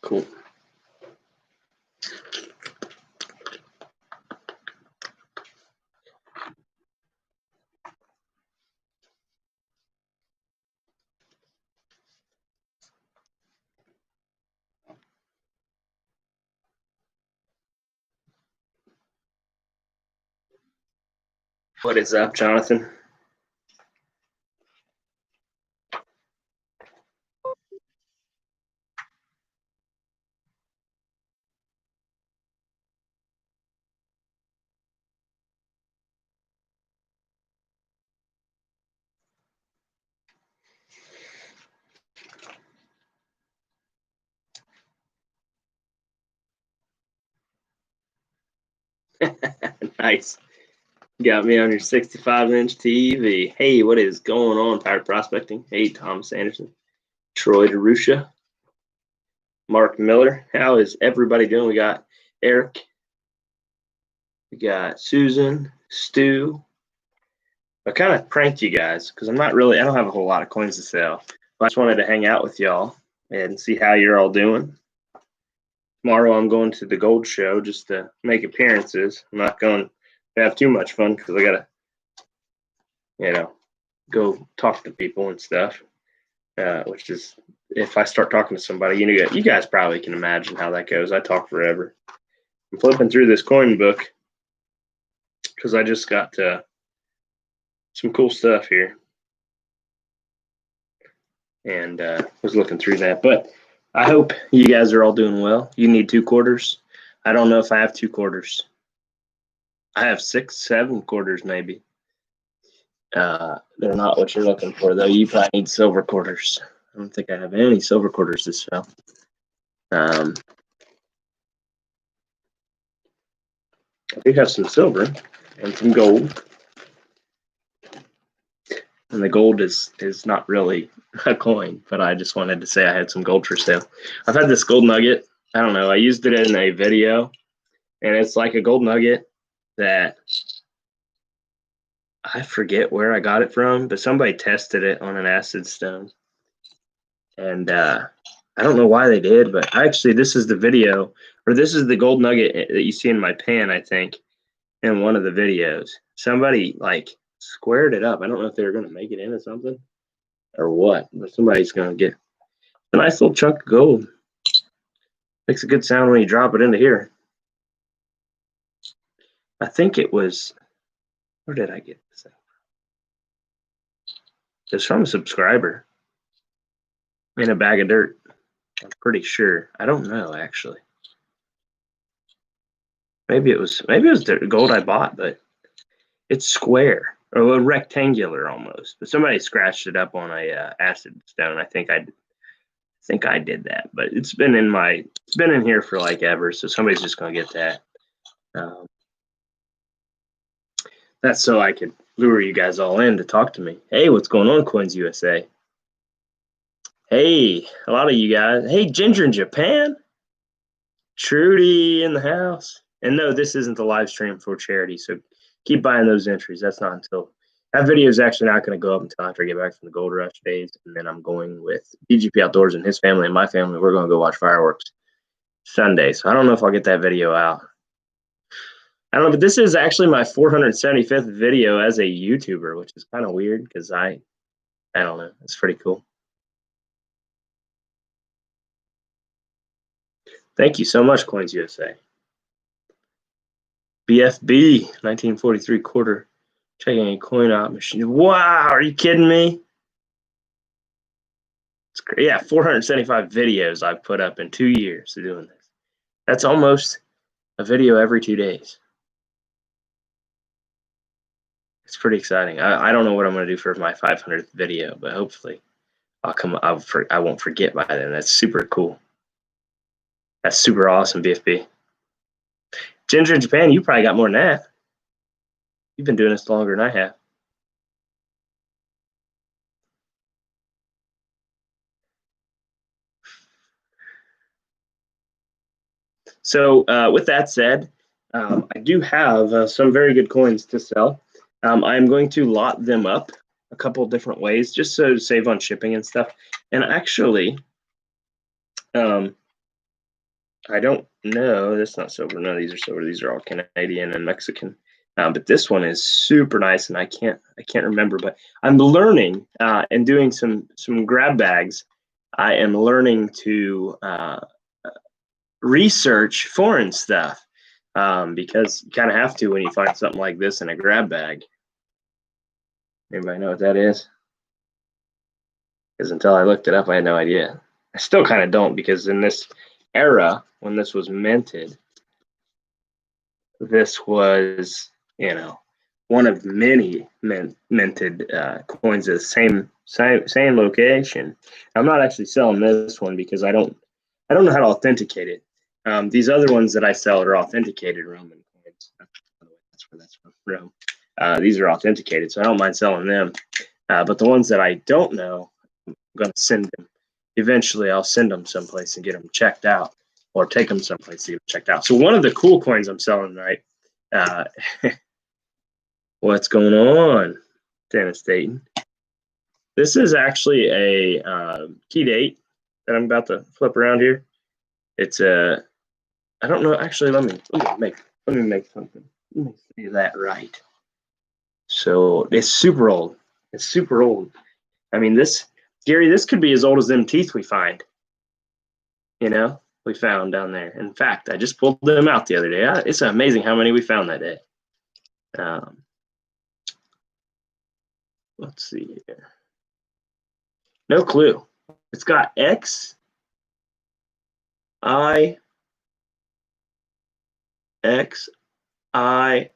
Cool. What is up, Jonathan? Nice. Got me on your 65-inch TV. Hey, what is going on, Pirate Prospecting? Hey, Thomas Anderson, Troy DeRusha, Mark Miller. How is everybody doing? We got Eric. We got Susan, Stu. I kind of pranked you guys because I don't have a whole lot of coins to sell. But I just wanted to hang out with y'all and see how you're all doing. Tomorrow I'm going to the gold show just to make appearances. I'm not going to have too much fun because I got to, go talk to people and stuff, which is, if I start talking to somebody, you guys probably can imagine how that goes. I talk forever. I'm flipping through this coin book because I just got some cool stuff here and was looking through that. But I hope you guys are all doing well. You need 2 quarters. I don't know if I have 2 quarters. I have 6, 7 quarters maybe. They're not what you're looking for, though. You probably need silver quarters. I don't think I have any silver quarters to sell. I do have some silver and some gold. And the gold is not really a coin, but I just wanted to say I had some gold for sale. I've had this gold nugget. I don't know. I used it in a video, and it's like a gold nugget that I forget where I got it from, but somebody tested it on an acid stone. And I don't know why they did, but actually this is the video, or this is the gold nugget that you see in my pan, I think, in one of the videos. Somebody squared it up. I don't know if they were going to make it into something or what, but somebody's going to get a nice little chunk of gold. Makes a good sound when you drop it into here. I think it was, where did I get this? It's from a subscriber in a bag of dirt. I'm pretty sure. I don't know, actually. Maybe it was the gold I bought, but it's square or rectangular almost. But somebody scratched it up on a acid stone. I think I did that, but it's been in here for like ever. So somebody's just gonna get that. That's so I could lure you guys all in to talk to me. Hey, what's going on, Coins USA? Hey, a lot of you guys. Hey, Ginger in Japan. Trudy in the house. And no, this isn't the live stream for charity, so keep buying those entries. That's not until that video is actually not going to go up until after I get back from the Gold Rush days, and then I'm going with DGP Outdoors and his family and my family. We're going to go watch fireworks Sunday, so I don't know if I'll get that video out. I don't know, but this is actually my 475th video as a YouTuber, which is kind of weird because I don't know. It's pretty cool. Thank you so much, Coins USA. BFB 1943 quarter. Checking a coin out machine. Wow, are you kidding me? It's great. Yeah, 475 videos I've put up in 2 years of doing this. That's almost a video every 2 days. It's pretty exciting. I don't know what I'm going to do for my 500th video, but hopefully I won't forget by then. That's super cool. That's super awesome, BFB. Ginger in Japan, you probably got more than that. You've been doing this longer than I have. So with that said, I do have some very good coins to sell. I'm going to lot them up a couple of different ways just so to save on shipping and stuff. And actually, I don't know. That's not silver. No, these are silver. These are all Canadian and Mexican. But this one is super nice, and I can't remember. But I'm learning and doing some grab bags. I am learning to research foreign stuff because you kind of have to when you find something like this in a grab bag. Anybody know what that is? Because until I looked it up, I had no idea. I still kind of don't, because in this era, when this was minted, this was, one of many minted coins of the same location. I'm not actually selling this one because I don't know how to authenticate it. These other ones that I sell are authenticated Roman coins. That's where that's from, Rome. These are authenticated, so I don't mind selling them. But the ones that I don't know, I'm going to send them. Eventually, I'll send them someplace and get them checked out, or take them someplace to get them checked out. So one of the cool coins I'm selling tonight, what's going on, Dennis Dayton? This is actually a key date that I'm about to flip around here. It's a, I don't know. Actually, let me make something. Let me say that right. So it's super old. It's super old. I mean, Gary, this could be as old as them teeth we find. We found down there. In fact, I just pulled them out the other day. It's amazing how many we found that day. Let's see here. No clue. It's got X, I, X, I.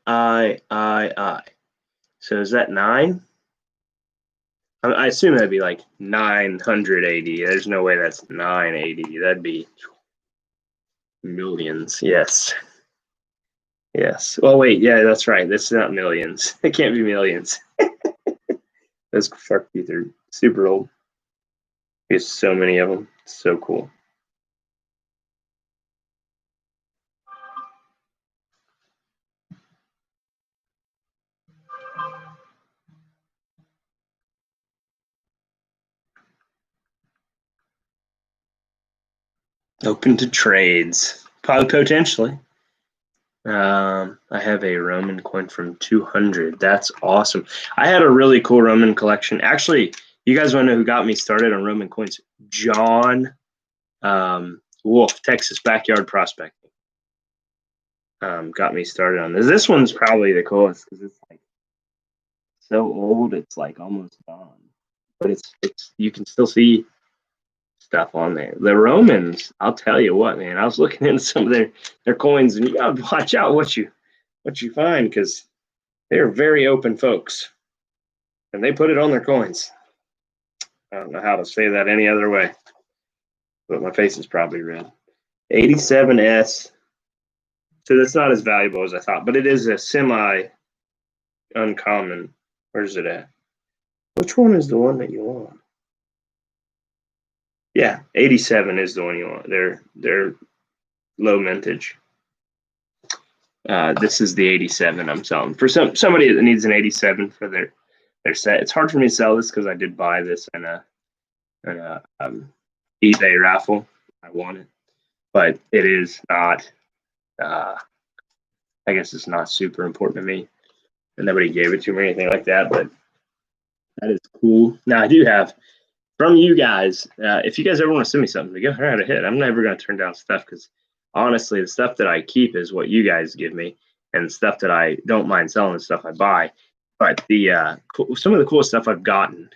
So is that 9? I assume that'd be like 980. There's no way that's 980. That'd be millions. Yes. Well, wait. Yeah, that's right. That's not millions. It can't be millions. Those shark teeth are super old. There's so many of them. It's so cool. Open to trades, potentially. I have a Roman coin from 200. That's awesome. I had a really cool Roman collection. Actually, you guys want to know who got me started on Roman coins? John Wolf, Texas Backyard Prospecting. Got me started on this. This one's probably the coolest because it's like so old. It's like almost gone, but it's you can still see stuff on there. The Romans, I'll tell you what, man. I was looking into some of their coins, and you gotta watch out what you find, because they're very open folks, and they put it on their coins. I don't know how to say that any other way, but my face is probably red. 87S. So that's not as valuable as I thought, but it is a semi uncommon. Where's it at? Which one is the one that you want? Yeah, 87 is the one you want. They're low mintage. This is the 87 I'm selling for somebody that needs an 87 for their set. It's hard for me to sell this because I did buy this in a eBay raffle. I won it, but it is not. I guess it's not super important to me, and nobody gave it to me or anything like that. But that is cool. Now I do have from you guys. If you guys ever want to send me something, go right ahead. I'm never going to turn down stuff, because honestly, the stuff that I keep is what you guys give me, and stuff that I don't mind selling is stuff I buy. But the some of the cool stuff I've gotten,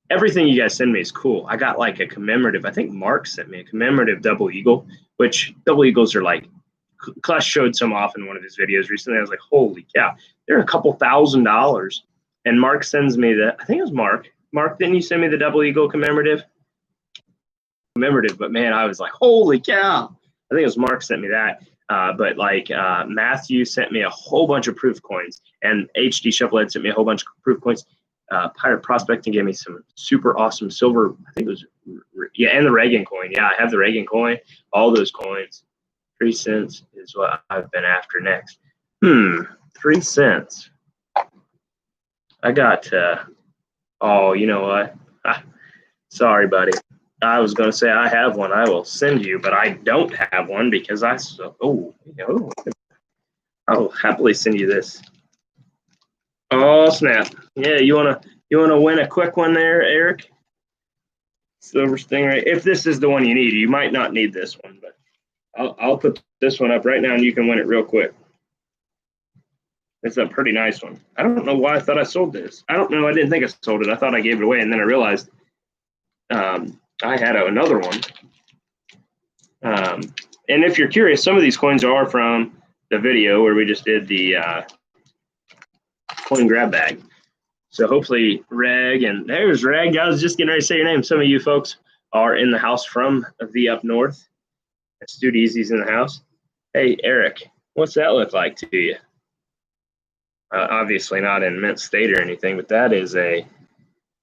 everything you guys send me is cool. I got like a commemorative. I think Mark sent me a commemorative double eagle, which double eagles are like. Clutch showed some off in one of his videos recently. I was like, holy cow, they're a couple $1,000s. And Mark sends me the, I think it was Mark. Mark, didn't you send me the double eagle commemorative? But man, I was like, holy cow. I think it was Mark sent me that. But like Matthew sent me a whole bunch of proof coins, and HD Shufflehead sent me a whole bunch of proof coins. Pirate Prospecting gave me some super awesome silver. I think it was, yeah, and the Reagan coin. Yeah, I have the Reagan coin, all those coins. 3 cents is what I've been after next. 3 cents. I got, oh, you know what? Sorry, buddy. I was going to say I have one. I will send you, but I don't have one because I'll happily send you this. Oh snap! Yeah, you wanna win a quick one there, Eric? Silver Stingray. If this is the one you need, you might not need this one, but I'll put this one up right now, and you can win it real quick. It's a pretty nice one. I don't know why I thought I sold this. I don't know. I didn't think I sold it. I thought I gave it away, and then I realized I had another one. And if you're curious, some of these coins are from the video where we just did the coin grab bag. So hopefully Reg, and there's Reg. I was just getting ready to say your name. Some of you folks are in the house from the up north. Dude Easy's in the house. Hey, Eric, what's that look like to you? Obviously not in Mint State or anything, but that is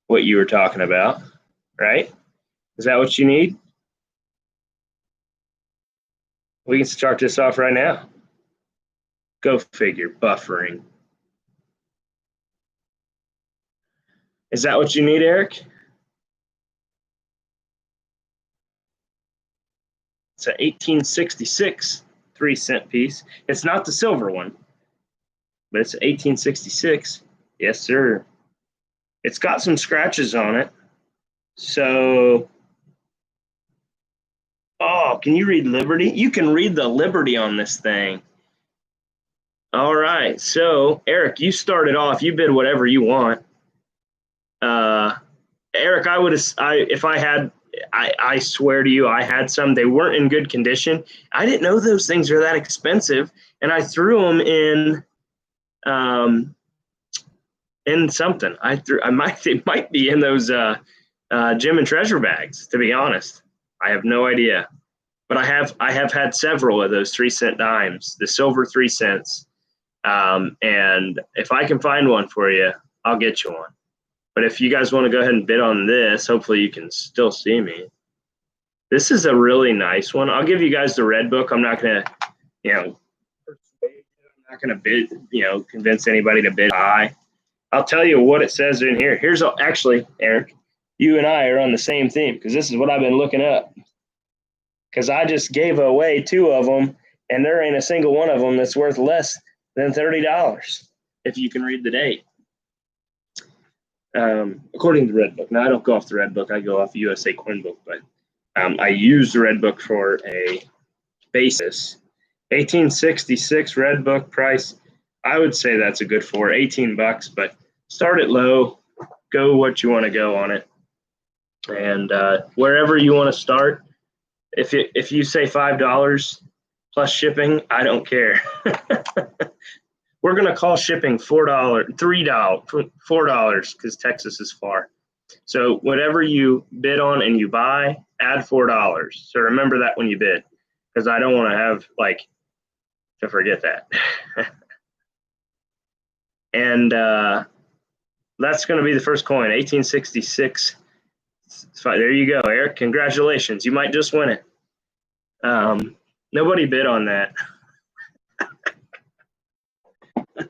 what you were talking about, right? Is that what you need? We can start this off right now. Go figure, buffering. Is that what you need, Eric? It's an 1866 3-cent piece. It's not the silver one, but it's 1866. Yes, sir. It's got some scratches on it. So, oh, can you read Liberty? You can read the Liberty on this thing. All right. So, Eric, you started off. You bid whatever you want. Eric, I swear to you, I had some. They weren't in good condition. I didn't know those things are that expensive, and I threw them in something. It might be in those Gem and Treasure bags. To be honest, I have no idea. But I have had several of those 3-cent dimes, the silver 3 cents. And if I can find one for you, I'll get you one. But if you guys want to go ahead and bid on this, hopefully you can still see me. This is a really nice one. I'll give you guys the red book. I'm not going to, bid, convince anybody to bid high. I'll tell you what it says in here. Actually, Eric, you and I are on the same theme because this is what I've been looking up. Because I just gave away 2 of them, and there ain't a single one of them that's worth less than $30 if you can read the date. According to the Red Book. Now, I don't go off the Red Book. I go off USA Coin Book, but I use the Red Book for a basis. 1866 Red Book price. I would say that's a good for $18, but start it low. Go what you want to go on it, and wherever you want to start. If you say $5 plus shipping, I don't care. We're going to call shipping $4 because Texas is far. So whatever you bid on and you buy, add $4. So remember that when you bid, because I don't want to have to forget that. And that's going to be the first coin, 1866. There you go, Eric. Congratulations. You might just win it. Nobody bid on that.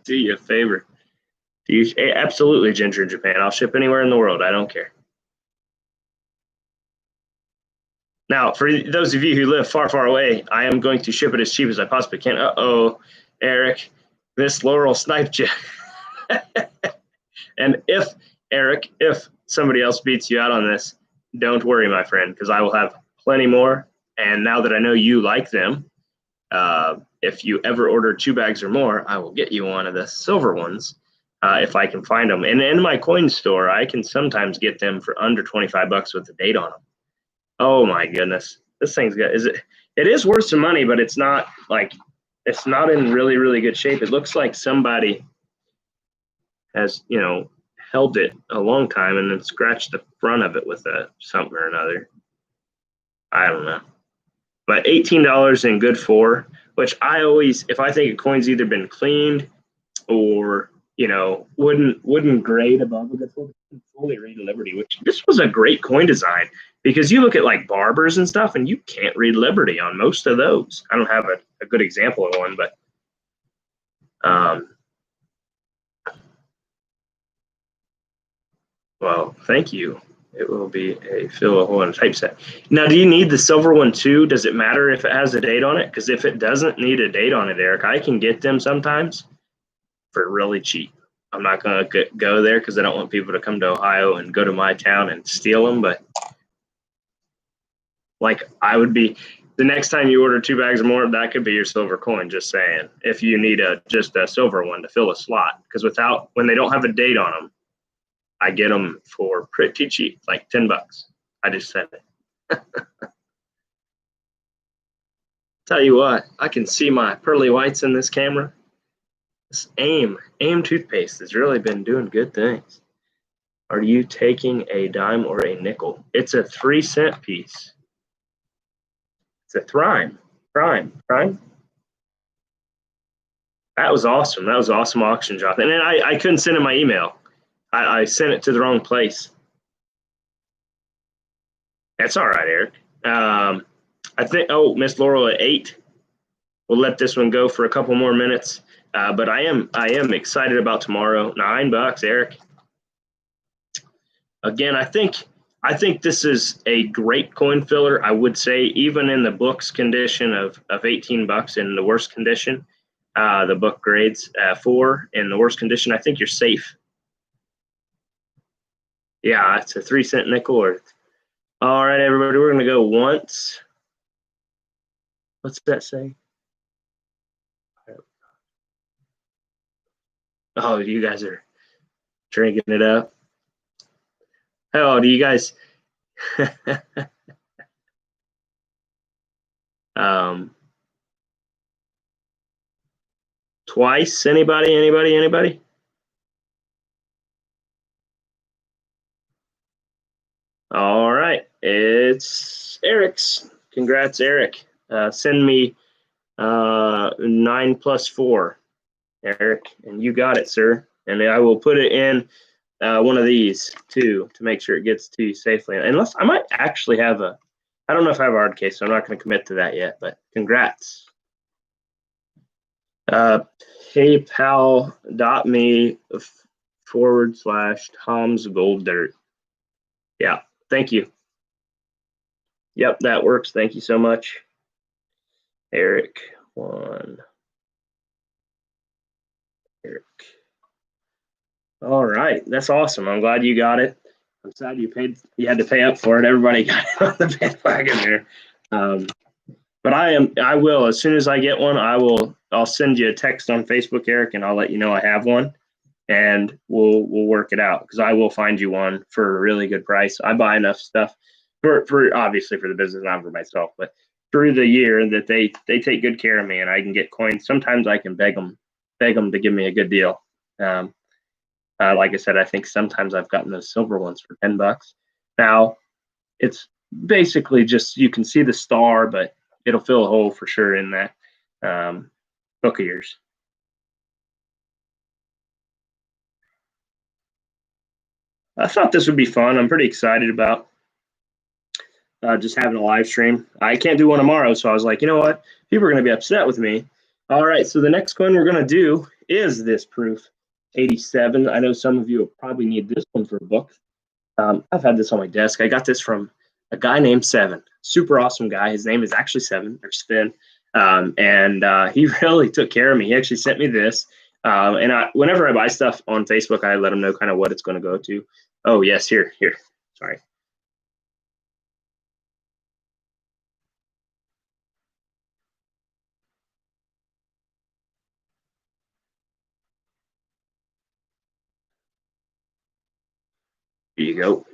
Do you a favor. Absolutely, Ginger in Japan. I'll ship anywhere in the world. I don't care. Now, for those of you who live far, far away, I am going to ship it as cheap as I possibly can. Uh-oh, Eric, this Laurel sniped you. And if somebody else beats you out on this, don't worry, my friend, because I will have plenty more. And now that I know you like them, if you ever order 2 bags or more, I will get you one of the silver ones if I can find them. And in my coin store, I can sometimes get them for under $25 with the date on them. Oh my goodness, this thing's got it is worth some money, but it's not in really, really good shape. It looks like somebody has held it a long time and then scratched the front of it with something or another. I don't know. But $18 in good for, which I always, if I think a coin's either been cleaned or wouldn't grade above a good for, fully read Liberty, which this was a great coin design because you look at like barbers and stuff and you can't read Liberty on most of those. I don't have a good example of one, but well, thank you. It will be a fill a hole in a typeset. Now, do you need the silver one too? Does it matter if it has a date on it? Because if it doesn't need a date on it, Eric, I can get them sometimes for really cheap. I'm not going to go there because I don't want people to come to Ohio and go to my town and steal them. But like, I would be the next time you order 2 bags or more, that could be your silver coin. Just saying, if you need just a silver one to fill a slot, because when they don't have a date on them, I get them for pretty cheap, like $10. I just said it. Tell you what, I can see my pearly whites in this camera. This AIM toothpaste has really been doing good things. Are you taking a dime or a nickel? It's a 3-cent piece. It's a Prime. That was awesome. That was an awesome auction drop. And then I couldn't send in my email. I sent it to the wrong place. That's all right, Eric. I think, Miss Laurel at 8. We'll let this one go for a couple more minutes. But I am excited about tomorrow. $9, Eric. Again, I think this is a great coin filler. I would say even in the book's condition of $18 in the worst condition, the book grades 4 in the worst condition, I think you're safe. Yeah, it's a 3-cent nickel. All right, everybody, we're going to go once. What's that say? Oh, you guys are drinking it up. Oh, do you guys? Twice? Anybody? All right, it's Eric's. Congrats, Eric. Send me 9 plus 4, Eric, and you got it, sir. And I will put it in one of these too to make sure it gets to you safely. Unless I might actually have I don't know if I have a hard case, so I'm not going to commit to that yet. But congrats. PayPal.me/Tom's Gold Dirt. Yeah, thank you. Yep, that works. Thank you so much, Eric. Eric. All right, that's awesome. I'm glad you got it. I'm sad you had to pay up for it. Everybody got it on the bandwagon there. But I will, as soon as I get one, I'll send you a text on Facebook, Eric, and I'll let you know I have one, and we'll work it out, because I will find you one for a really good price. I buy enough stuff for obviously for the business, not for myself, but through the year that they take good care of me, and I can get coins. Sometimes I can beg them to give me a good deal. Like I said, I think sometimes I've gotten those silver ones for $10. Now, it's basically just, you can see the star, but it'll fill a hole for sure in that book of yours. I thought this would be fun. I'm pretty excited about just having a live stream. I can't do one tomorrow, so I was like, you know what? People are going to be upset with me. All right, so the next coin we're going to do is this proof 87. I know some of you will probably need this one for a book. I've had this on my desk. I got this from a guy named Seven. Super awesome guy. His name is actually Seven, or Spin. And he really took care of me. He actually sent me this. And whenever I buy stuff on Facebook, I let him know kind of what it's going to go to. Oh, yes, here. Sorry. Here you go.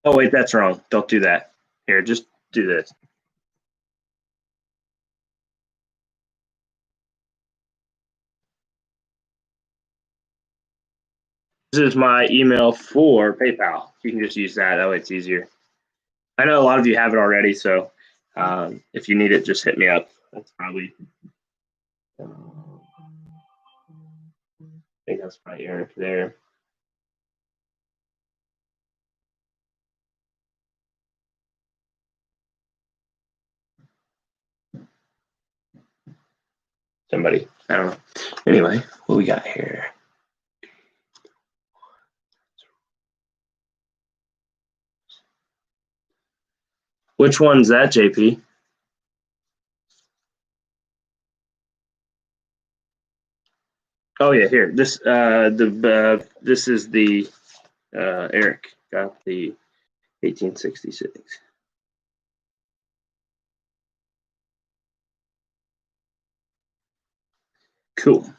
Oh, wait, that's wrong. Don't do that. Here, just do this. This is my email for PayPal. You can just use that. That way it's easier. I know a lot of you have it already, so if you need it, just hit me up. That's probably, I think that's probably Eric there. Somebody, I don't know. Anyway, what we got here? Which one's that, JP? Oh yeah, here. This this is the Eric got the 1866. Cool.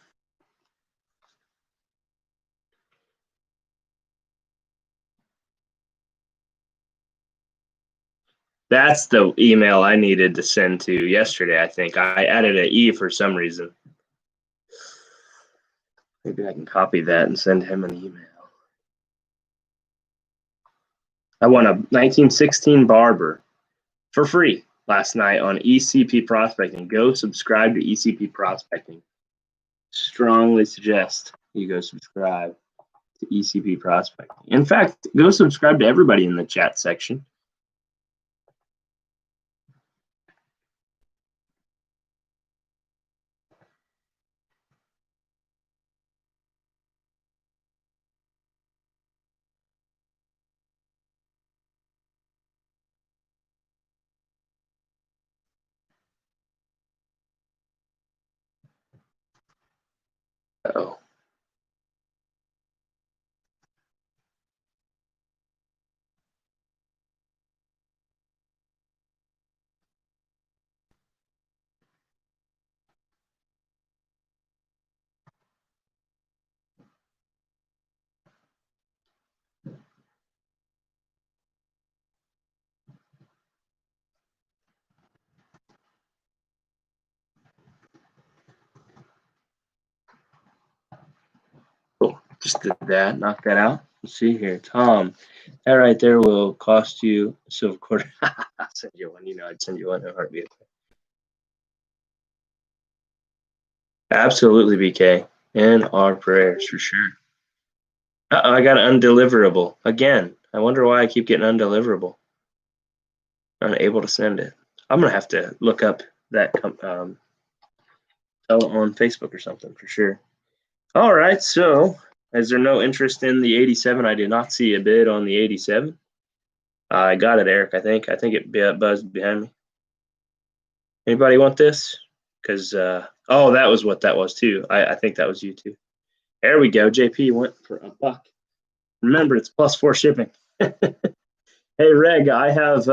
That's the email I needed to send to yesterday, I think. I added an E for some reason. Maybe I can copy that and send him an email. I won a 1916 Barber for free last night on ECP Prospecting. Go subscribe to ECP Prospecting. Strongly suggest you go subscribe to ECP Prospecting. In fact, go subscribe to everybody in the chat section. Uh-oh. Cool. Just did that. Knock that out. Let's see here. Tom, that right there will cost you a silver quarter. I'll send you one. You know I'd send you one in a heartbeat. Absolutely, BK. In our prayers, for sure. Uh-oh, I got an undeliverable. Again. I wonder why I keep getting undeliverable. Unable to send it. I'm going to have to look up that on Facebook or something for sure. All right, so is there no interest in the 87? I did not see a bid on the 87. I got it, Eric, I think. I think it buzzed behind me. Anybody want this? Because, oh, that was what that was too. I think that was you too. There we go. JP went for $1. Remember, it's +4 shipping. Hey, Reg, I have,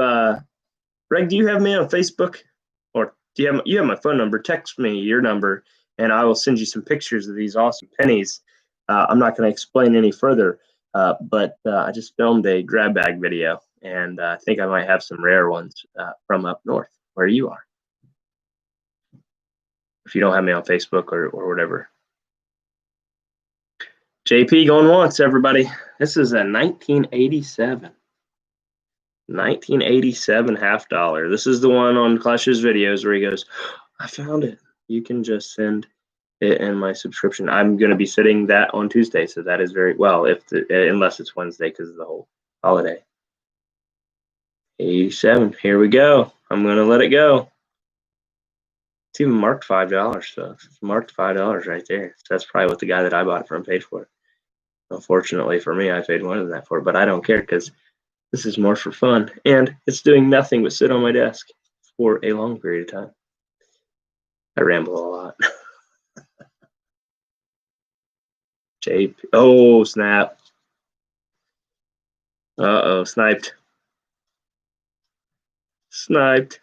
Reg, do you have me on Facebook? Or do you have my phone number? Text me your number and I will send you some pictures of these awesome pennies. I'm not going to explain any further, but I just filmed a grab bag video and I think I might have some rare ones from up north where you are. If you don't have me on Facebook or whatever. JP going once, everybody. This is a 1987. 1987 half dollar. This is the one on Clash's videos where he goes, I found it. You can just send it in my subscription. I'm going to be sitting that on Tuesday, so that is very well, unless it's Wednesday because of the whole holiday. 87. Here we go. I'm going to let it go. It's even marked $5, so it's marked $5 right there. So that's probably what the guy that I bought it from paid for. Unfortunately for me, I paid more than that for it, but I don't care because this is more for fun, and it's doing nothing but sit on my desk for a long period of time. I ramble a lot. JP. Oh, snap. Uh-oh, sniped. Sniped.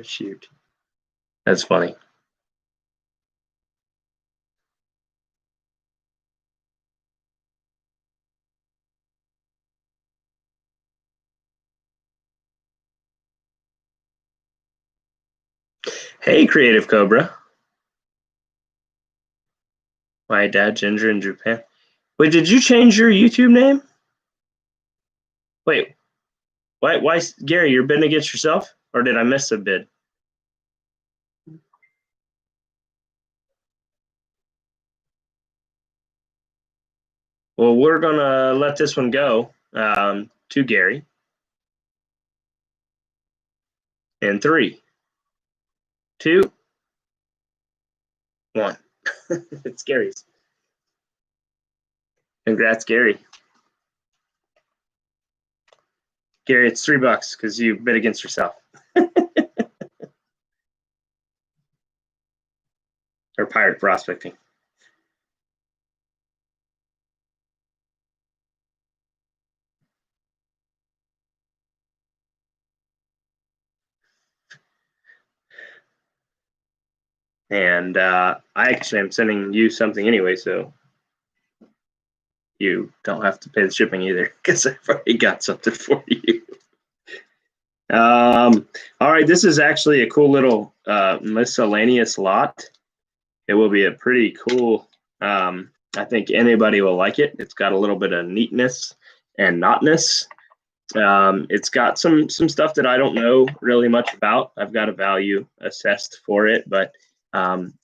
Shoot. That's funny. Hey, Creative Cobra. My dad, Ginger in Japan. Wait, did you change your YouTube name? Wait, why, Gary, you're bidding against yourself? Or did I miss a bid? Well, we're going to let this one go to Gary. In 3, 2, one. It's Gary's. Congrats, Gary. Gary, it's $3 because you bid against yourself. Or pirate prospecting. And I actually am sending you something anyway, so you don't have to pay the shipping either because I've already got something for you. All right, this is actually a cool little miscellaneous lot. It will be a pretty cool, I think anybody will like it. It's got a little bit of neatness and notness. It's got some stuff that I don't know really much about. I've got a value assessed for it, but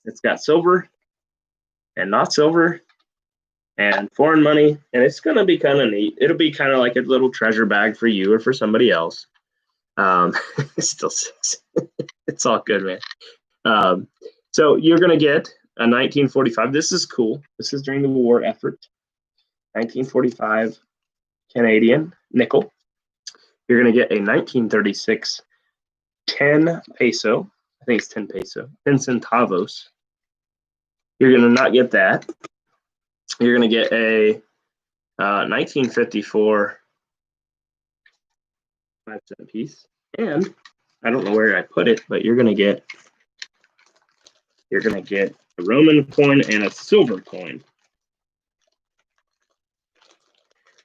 it's got silver and not silver and foreign money, and it's going to be kind of neat. It'll be kind of like a little treasure bag for you or for somebody else. It's still 6. It's all good, man. So you're going to get a 1945. This is cool. This is during the war effort. 1945 Canadian nickel. You're going to get a 1936 10 peso. I think it's 10 peso. 10 centavos. You're going to not get that. You're going to get a 1954 5-cent piece. And I don't know where I put it, but you're going to get a Roman coin and a silver coin.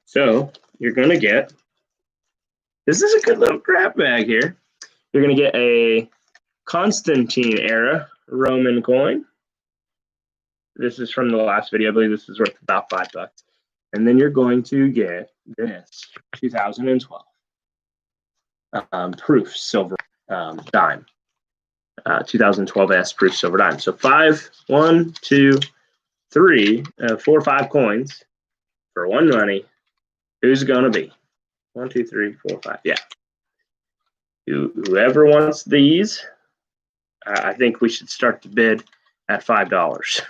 So you're going to get, this is a good little grab bag here. You're going to get a Constantine era Roman coin. This is from the last video. I believe this is worth about $5. And then you're going to get this 2012 proof silver dime. 2012 S proof silver dime. So 5, 1, 2, 3, 4, 5 coins for one money. Who's it gonna be? 1, 2, 3, 4, 5. Yeah. Whoever wants these, I think we should start the bid at $5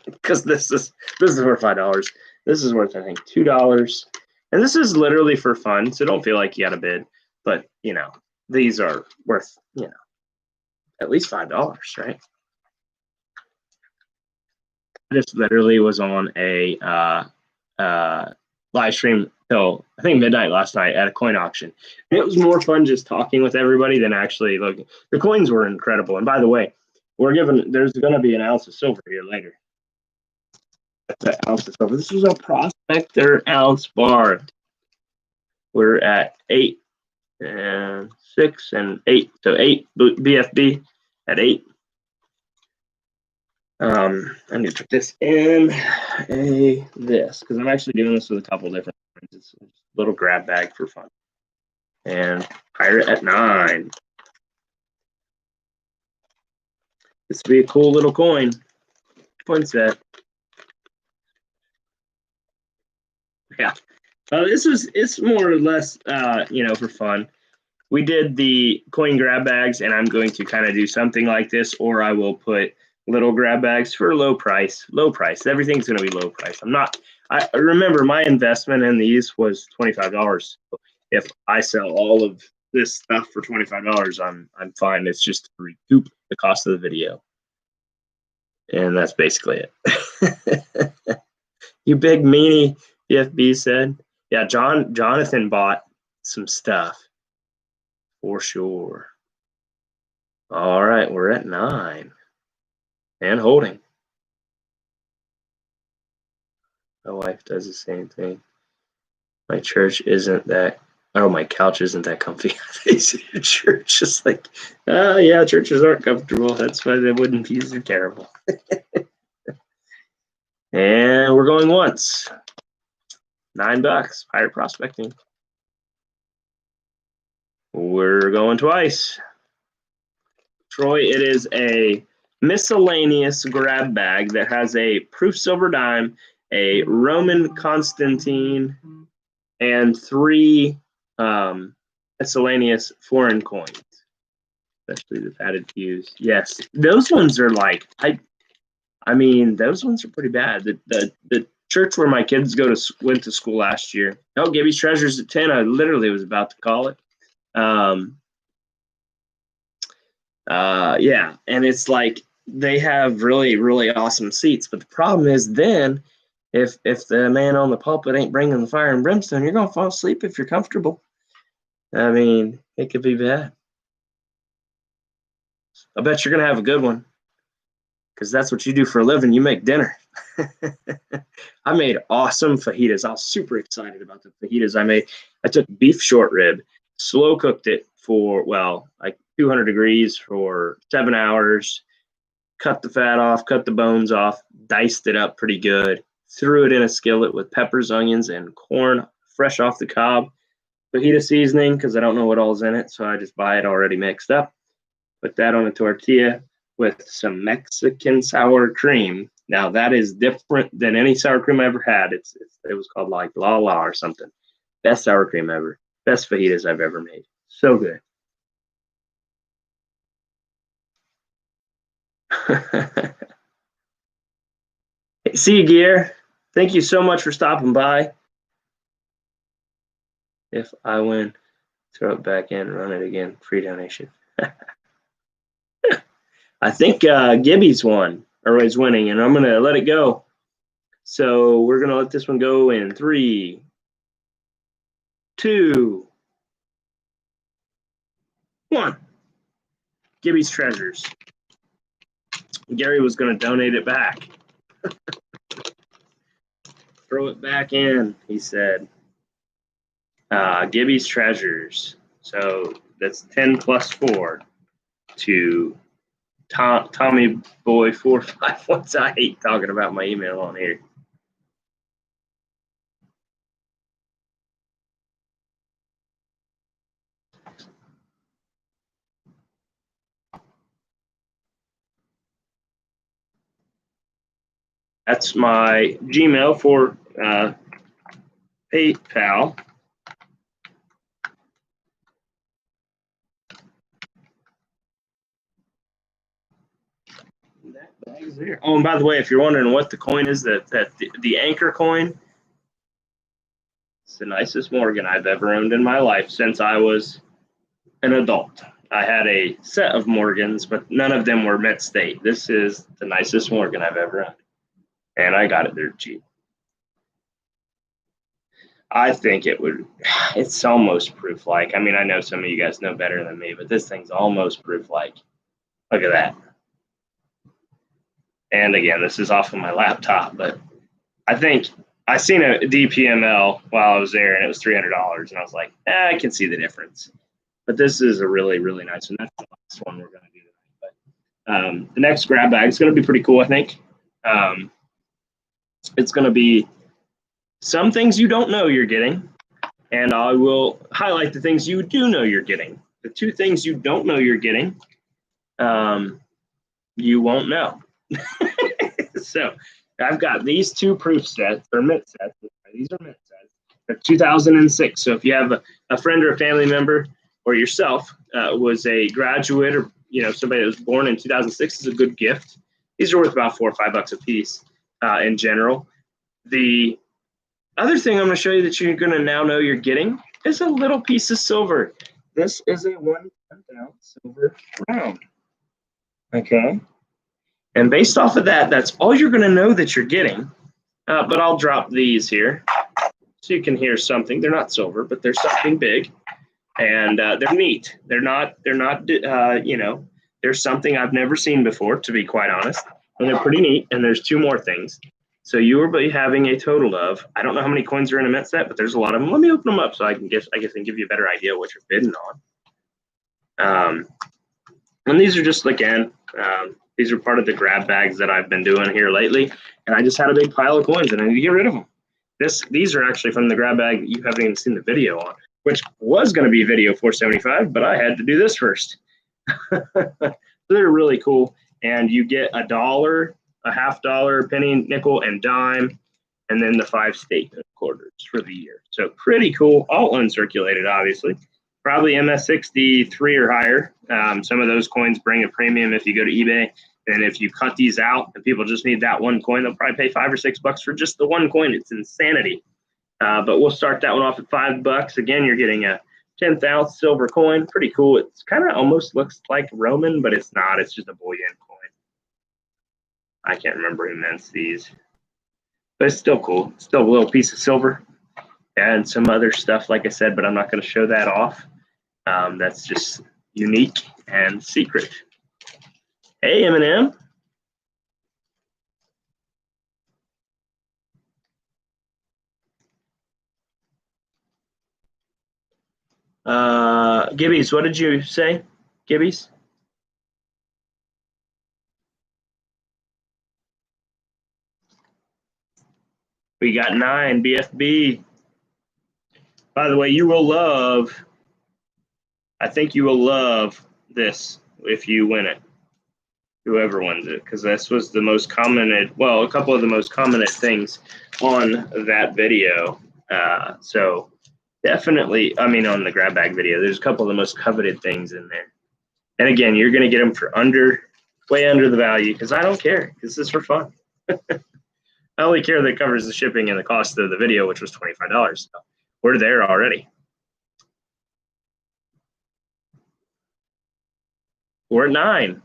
because this is worth $5. This is worth, I think, $2, and this is literally for fun. So don't feel like you got to bid, but you know these are worth at least $5, right? This literally was on a live stream till I think midnight last night at a coin auction. And it was more fun just talking with everybody than actually looking. The coins were incredible. And by the way, there's going to be an ounce of silver here later. That's an ounce of silver. This is a prospector ounce bar. We're at 8 and 6 and 8. So 8 BFB at 8. I need to put this in this because I'm actually doing this with a couple different things. It's a little grab bag for fun. And pirate at 9. This would be a cool little coin set. Yeah. It's more or less for fun. We did the coin grab bags, and I'm going to kind of do something like this, or I will put little grab bags for low price. Everything's going to be low price. I remember my investment in these was $25. So if I sell all of this stuff for $25, I'm fine. It's just to recoup the cost of the video. And that's basically it. You big meanie, BFB said. Yeah, Jonathan bought some stuff for sure. All right, we're at 9 and holding. My wife does the same thing. My church isn't that. Oh, my couch isn't that comfy. They say church is like, yeah, churches aren't comfortable. That's why the wooden pieces are terrible. And we're going once. $9. Pirate prospecting. We're going twice. Troy, it is a miscellaneous grab bag that has a proof silver dime, a Roman Constantine, and 3 miscellaneous foreign coins, especially the padded fuse. Yes, those ones are like, I mean, those ones are pretty bad. The church where my kids went to school last year. Oh, Gibby's Treasures at 10. I literally was about to call it. Yeah, and it's like they have really, really awesome seats. But the problem is then if the man on the pulpit ain't bringing the fire and brimstone, you're going to fall asleep if you're comfortable. I mean, it could be bad. I bet you're going to have a good one because that's what you do for a living. You make dinner. I made awesome fajitas. I was super excited about the fajitas I made. I took beef short rib, slow cooked it for, like 200 degrees for 7 hours, cut the fat off, cut the bones off, diced it up pretty good, threw it in a skillet with peppers, onions, and corn fresh off the cob. Fajita seasoning, because I don't know what all's in it, so I just buy it already mixed up. Put that on a tortilla with some Mexican sour cream. Now that is different than any sour cream I ever had. It was called like La La or something. Best sour cream ever. Best fajitas I've ever made. So good. See you, Gear. Thank you so much for stopping by. If I win, throw it back in, run it again. Free donation. I think Gibby's won, or is winning, and I'm going to let it go. So we're going to let this one go in 3, 2, 1. Gibby's Treasures. Gary was going to donate it back. Throw it back in, he said. Gibby's Treasures. So that's 10 plus 4 to Tommy Boy 451. I hate talking about my email on here. That's my Gmail for PayPal. That bag's there. Oh, and by the way, if you're wondering what the coin is, the Anchor coin, it's the nicest Morgan I've ever owned in my life since I was an adult. I had a set of Morgans, but none of them were Mint State. This is the nicest Morgan I've ever owned, and I got it there cheap. I think it's almost proof-like. I mean, I know some of you guys know better than me, but this thing's almost proof-like. Look at that. And again, this is off of my laptop, but I think I seen a DPML while I was there, and it was $300, and I was like, I can see the difference. But this is a really, really nice one. That's the last one we're going to do tonight. But the next grab bag is going to be pretty cool, I think. It's going to be some things you don't know you're getting, and I will highlight the things you do know you're getting. The 2 things you don't know you're getting, you won't know. So I've got these 2 proof sets, or mint sets. These are mint sets. They're 2006. So if you have a friend or a family member or yourself was a graduate, or somebody that was born in 2006, is a good gift. These are worth about $4 or $5 a piece in general. The other thing I'm going to show you that you're going to now know you're getting is a little piece of silver. This is a 1/10-ounce silver round. Okay. And based off of that, that's all you're going to know that you're getting. But I'll drop these here so you can hear something. They're not silver, but they're something big, and they're neat. They're not. There's something I've never seen before, to be quite honest, and they're pretty neat. And there's 2 more things. So you will be having a total of, I don't know how many coins are in a mint set, but there's a lot of them. Let me open them up so I can give you a better idea of what you're bidding on. And these are just, again, these are part of the grab bags that I've been doing here lately. And I just had a big pile of coins and I need to get rid of them. These are actually from the grab bag you haven't even seen the video on, which was going to be video 475, but I had to do this first. They're really cool. And you get $1, a $50, penny, nickel, and dime, and then the 5 statement quarters for the year. So pretty cool. All uncirculated, obviously. probably MS63 or higher. Some of those coins bring a premium if you go to eBay. And if you cut these out and people just need that one coin, they'll probably pay $5 or $6 for just the one coin. It's insanity. But we'll start that one off at $5. Again, you're getting a 10th ounce silver coin. Pretty cool. It's kind of almost looks like Roman, but it's not. It's just a bullion coin. I can't remember who mints these. But it's still cool. Still a little piece of silver. And some other stuff, like I said, but I'm not going to show that off. That's just unique and secret. Hey, Eminem. Gibbies, what did you say? Gibbies? We got 9, BFB. By the way, you will love, I think you will love this if you win it. Whoever wins it, because this was the most commented, well, a couple of the most commented things on that video. So definitely, I mean, on the grab bag video, there's a couple of the most coveted things in there. And again, you're going to get them for way under the value, because I don't care, because this is for fun. I only care that it covers the shipping and the cost of the video, which was $25. So we're there already. We're at 9.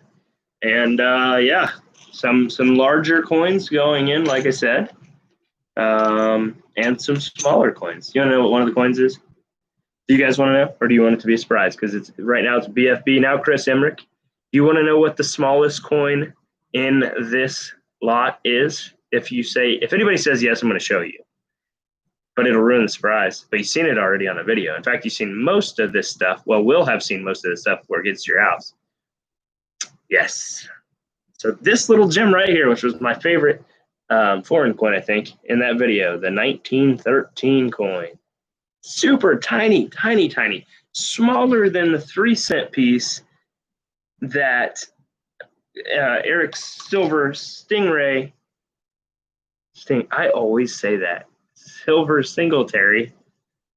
And yeah, some larger coins going in, like I said, and some smaller coins. You want to know what one of the coins is? Do you guys want to know, or do you want it to be a surprise? Because it's right now it's BFB. Now, Chris Emmerich, do you want to know what the smallest coin in this lot is? If anybody says yes, I'm going to show you. But it'll ruin the surprise. But you've seen it already on the video. In fact, you've seen most of this stuff. Well, we'll have seen most of this stuff before it gets to your house. Yes. So this little gem right here, which was my favorite foreign coin, I think, in that video, the 1913 coin. Super tiny, tiny, tiny. Smaller than the 3-cent piece that Eric Silver Stingray. I always say that. Silver Singletary.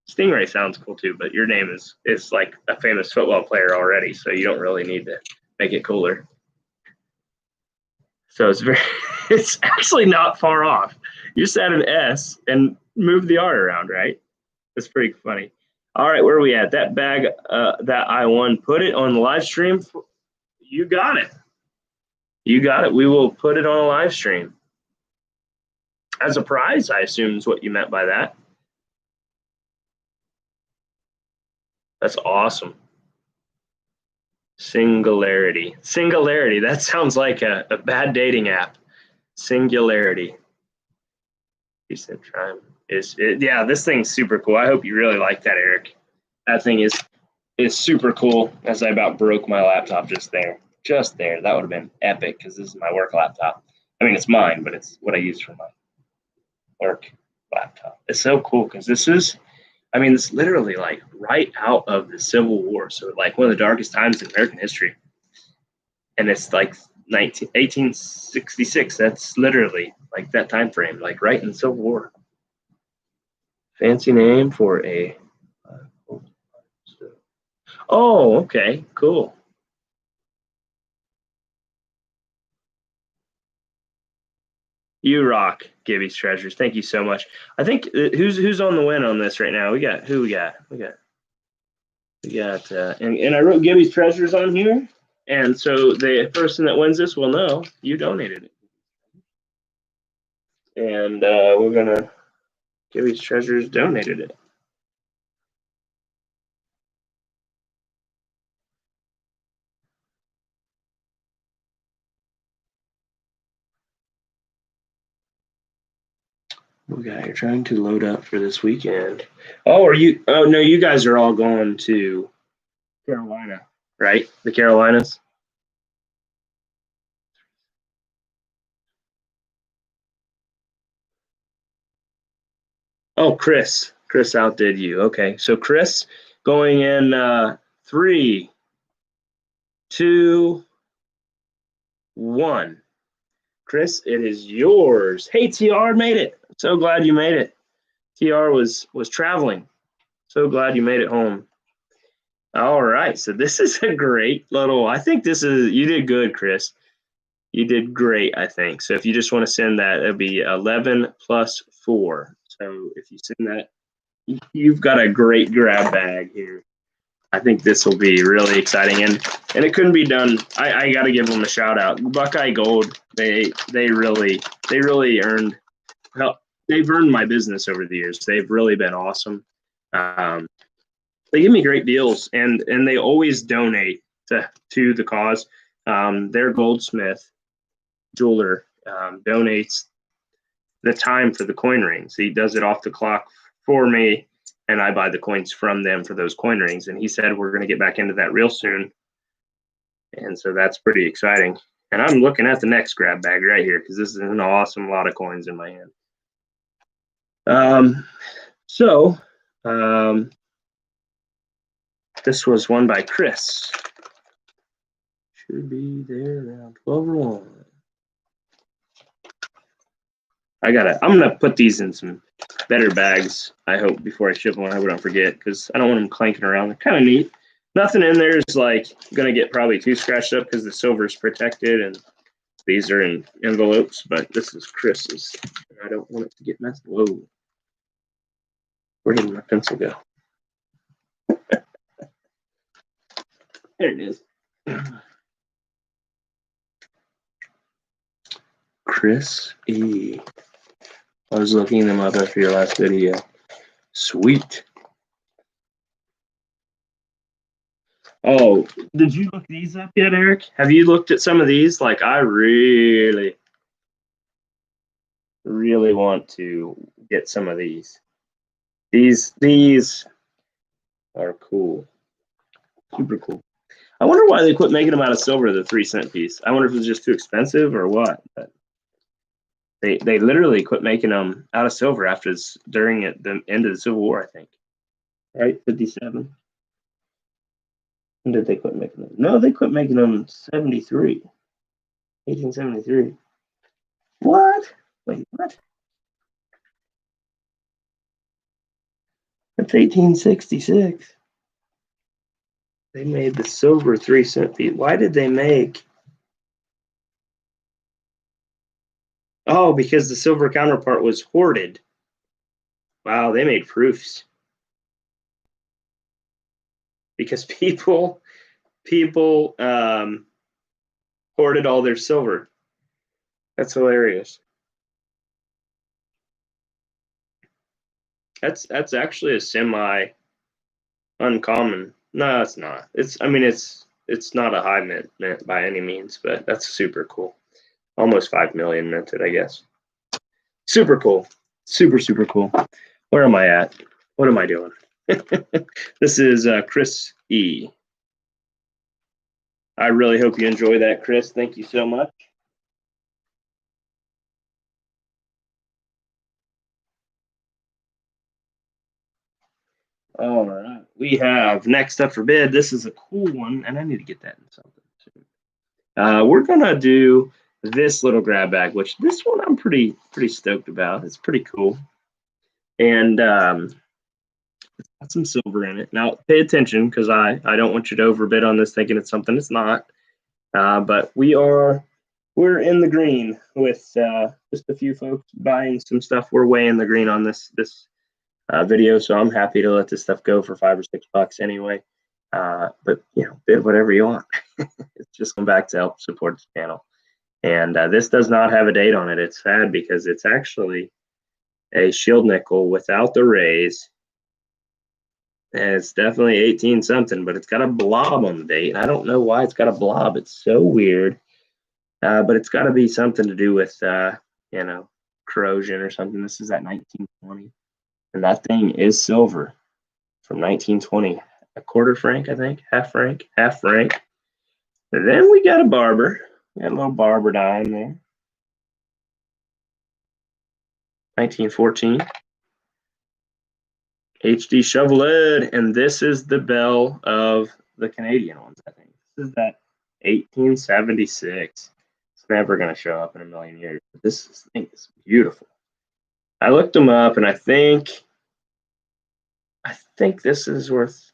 Stingray sounds cool too, but your name is like a famous football player already, so you don't really need to make it cooler. So it's actually not far off. You just add an S and move the R around, right? That's pretty funny. All right, where are we at? That bag that I won, put it on the live stream. You got it. You got it. We will put it on a live stream. As a prize, I assume is what you meant by that. That's awesome. Singularity. Singularity. That sounds like a bad dating app. Singularity. Decent time. Yeah, this thing's super cool. I hope you really like that, Eric. That thing is super cool. As I about broke my laptop just there. Just there. That would have been epic because this is my work laptop. I mean, it's mine, but it's what I use for my work laptop. It's so cool because this is, I mean, it's literally like right out of the Civil War. So like one of the darkest times in American history. And it's like 1866. That's literally like that time frame, like right in the Civil War. Fancy name for a. Oh, okay, cool. You rock, Gibby's Treasures. Thank you so much. I think who's on the win on this right now? We got and I wrote Gibby's Treasures on here, and so the person that wins this will know you donated it. And we're gonna Gibby's Treasures donated it. Okay, you're trying to load up for this weekend. Oh, are you? Oh no, you guys are all going to Carolina, right? The Carolinas. Oh, Chris outdid you. Okay, so Chris going in 3, 2, 1. Chris, it is yours. Hey, TR made it. So glad you made it. TR was traveling. So glad you made it home. All right, so this is a great little. I think you did good, Chris. You did great, I think. So if you just want to send that, it'll be 11 plus 4. So if you send that, you've got a great grab bag here. I think this will be really exciting, and it couldn't be done. I got to give them a shout out. Buckeye Gold, they really earned. Well, they've earned my business over the years. They've really been awesome. They give me great deals, and they always donate to the cause. Their goldsmith jeweler donates the time for the coin rings. He does it off the clock for me, and I buy the coins from them for those coin rings. And he said we're going to get back into that real soon, and so that's pretty exciting. And I'm looking at the next grab bag right here because this is an awesome lot of coins in my hand. This was won by Chris. Should be there around 12 or 1. I'm gonna put these in some better bags, I hope, before I ship them. I hope I don't forget, because I don't want them clanking around. They're kind of neat. Nothing in there is like gonna get probably too scratched up because the silver is protected and these are in envelopes, but this is Chris's. I don't want it to get messed. Whoa. Where did my pencil go? There it is. Chris E. I was looking them up after your last video. Sweet. Oh, did you look these up yet, Eric? Have you looked at some of these? Like, I really want to get some of these. These are cool. Super cool. I wonder why they quit making them out of silver, the 3-cent piece. I wonder if it was just too expensive or what. But they literally quit making them out of silver after during the end of the Civil War, I think. Right? 57. When did they quit making them? No, they quit making them 73. 1873. What? Wait, what? That's 1866. They made the silver 3-cent piece. Why did they make? Oh, because the silver counterpart was hoarded. Wow, they made proofs. Because people hoarded all their silver. That's hilarious. That's actually a semi uncommon. No, it's not. It's not a high mint by any means, but that's super cool. Almost 5 million minted, I guess. Super cool. Super cool. Where am I at? What am I doing? This is Chris E. I really hope you enjoy that, Chris. Thank you so much. All right. We have next up for bid. This is a cool one, and I need to get that in something soon. We're going to do this little grab bag, which this one I'm pretty stoked about. It's pretty cool. And it's got some silver in it. Now, pay attention, because I don't want you to overbid on this thinking it's something it's not. But we're in the green with just a few folks buying some stuff. We're way in the green on this video, so I'm happy to let this stuff go for $5 or $6 anyway. But bid whatever you want. It's just come back to help support the channel. And this does not have a date on it. It's sad because it's actually a shield nickel without the raise. And it's definitely 18 something, but it's got a blob on the date. And I don't know why it's got a blob. It's so weird. But it's got to be something to do with, corrosion or something. This is at 1920. And that thing is silver from 1920. A quarter franc, I think. Half franc. And then we got a barber. Got a little barber dime there. 1914. HD Chevrolet, and this is the bell of the Canadian ones, I think. This is that 1876. It's never going to show up in a million years. But this thing is beautiful. I looked them up, and I think this is worth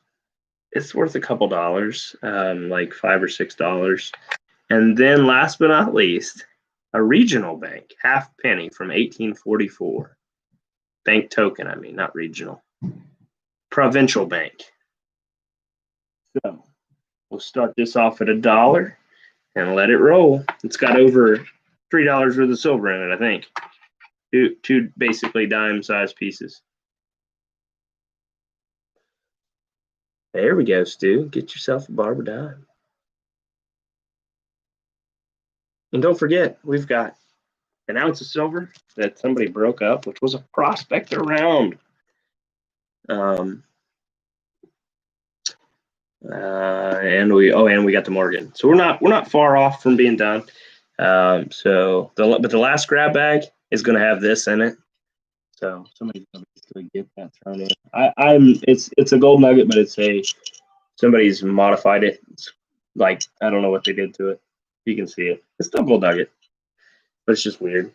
it's worth a couple dollars, like $5 or $6. And then last but not least, a regional bank, half penny from 1844. Bank token, I mean, not regional. Provincial bank. So we'll start this off at $1 and let it roll. It's got over $3 worth of silver in it, I think. Two basically dime-sized pieces. There we go, Stu. Get yourself a Barber dime. And don't forget, we've got an ounce of silver that somebody broke up, which was a prospector round. And we got the Morgan. So we're not far off from being done. But the last grab bag is going to have this in it. So somebody's going to get that thrown in. It's a gold nugget, but somebody's modified it. It's like, I don't know what they did to it. You can see it. It's still gold nugget, but it's just weird.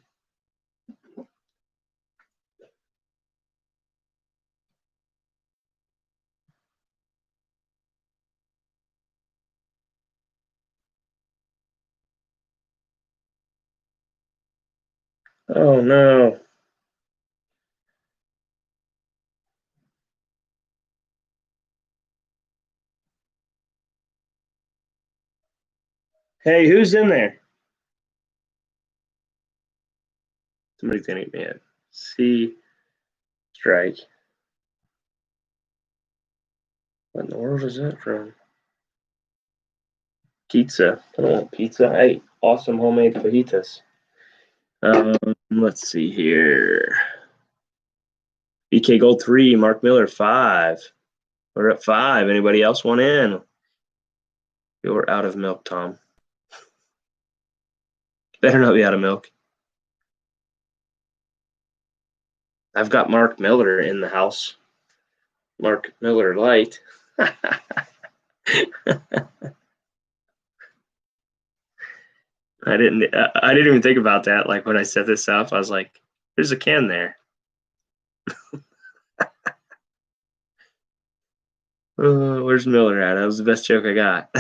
Oh no. Hey, who's in there? Somebody's gonna get me a C strike. What in the world is that from? Pizza. I don't want pizza. I ate awesome homemade fajitas. Let's see here. BK Gold 3, Mark Miller 5. We're at 5. Anybody else want in? You're out of milk, Tom. Better not be out of milk. I've got Mark Miller in the house. Mark Miller Light. I didn't even think about that. Like when I set this up, I was like, there's a can there. Where's Miller at? That was the best joke I got.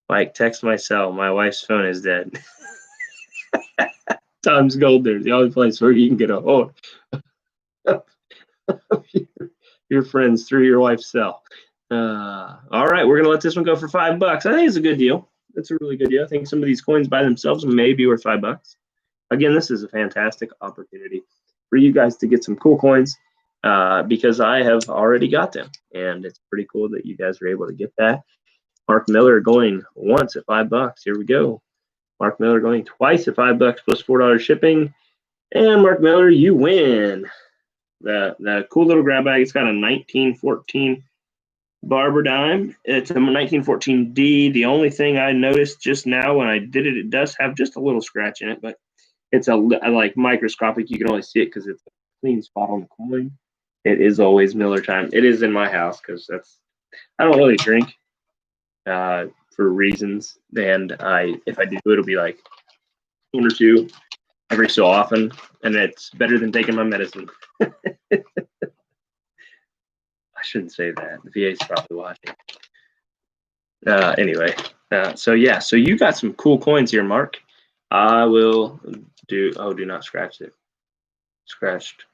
Like, text my cell. My wife's phone is dead. Tom's Gold there, the only place where you can get a hold of your friends through your wife's cell. All right, we're gonna let this one go for $5. I think it's a good deal. It's a really good deal. I think some of these coins by themselves may be worth $5. Again, this is a fantastic opportunity for you guys to get some cool coins because I have already got them, and it's pretty cool that you guys are able to get that. Mark Miller going once at $5. Here we go. Mark Miller going twice at $5 plus $4 shipping. And Mark Miller, you win. The cool little grab bag. It's got a 1914 Barber dime. It's a 1914D. The only thing I noticed just now when I did it, it does have just a little scratch in it, but it's a like microscopic. You can only see it because it's a clean spot on the coin. It is always Miller time. It is in my house because I don't really drink for reasons, and if I do, it'll be like 1 or 2 every so often, and it's better than taking my medicine. I shouldn't say that. The VA's probably watching. Anyway, so you got some cool coins here, Mark. I will do not scratch it. Scratched.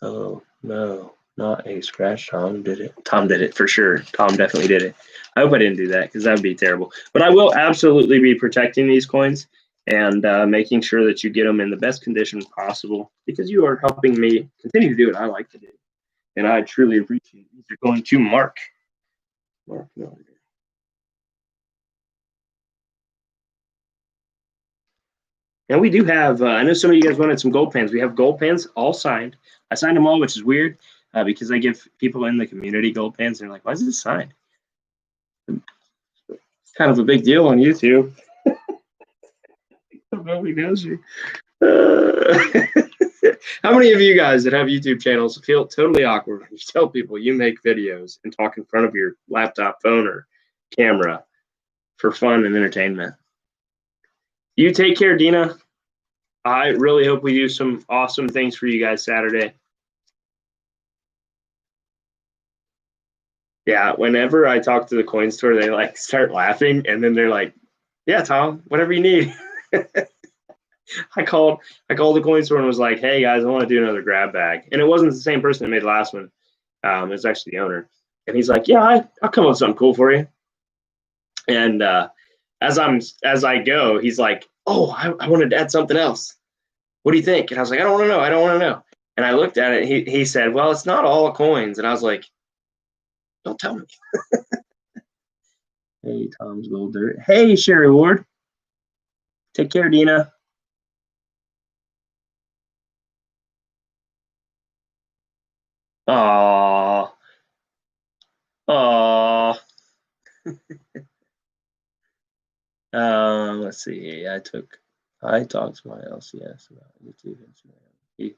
Oh, no, not a scratch. Tom did it. Tom did it for sure. Tom definitely did it. I hope I didn't do that because that would be terrible. But I will absolutely be protecting these coins and making sure that you get them in the best condition possible because you are helping me continue to do what I like to do. And I truly appreciate it. These are going to Mark. Mark Miller. And we do have, I know some of you guys wanted some gold pens. We have gold pens all signed. I signed them all, which is weird because I give people in the community gold pens. And they're like, why is this signed? It's kind of a big deal on YouTube. Nobody knows you. How many of you guys that have YouTube channels feel totally awkward when you tell people you make videos and talk in front of your laptop, phone, or camera for fun and entertainment? You take care, Dina. I really hope we do some awesome things for you guys Saturday. Yeah, whenever I talk to the coin store, they like start laughing, and then they're like, "Yeah, Tom, whatever you need." I called the coin store and was like, "Hey guys, I want to do another grab bag," and it wasn't the same person that made the last one. It was actually the owner, and he's like, "Yeah, I'll come up with something cool for you." And as I go, he's like, "Oh, I wanted to add something else. What do you think?" And I was like, "I don't want to know. I don't want to know." And I looked at it. And he said, "Well, it's not all coins." And I was like, "Don't tell me." Hey, Tom's Gold Dirt. Hey, Sherry Ward. Take care, Dina. Aw. Aw. Let's see. I talked to my LCS about YouTube, Instagram.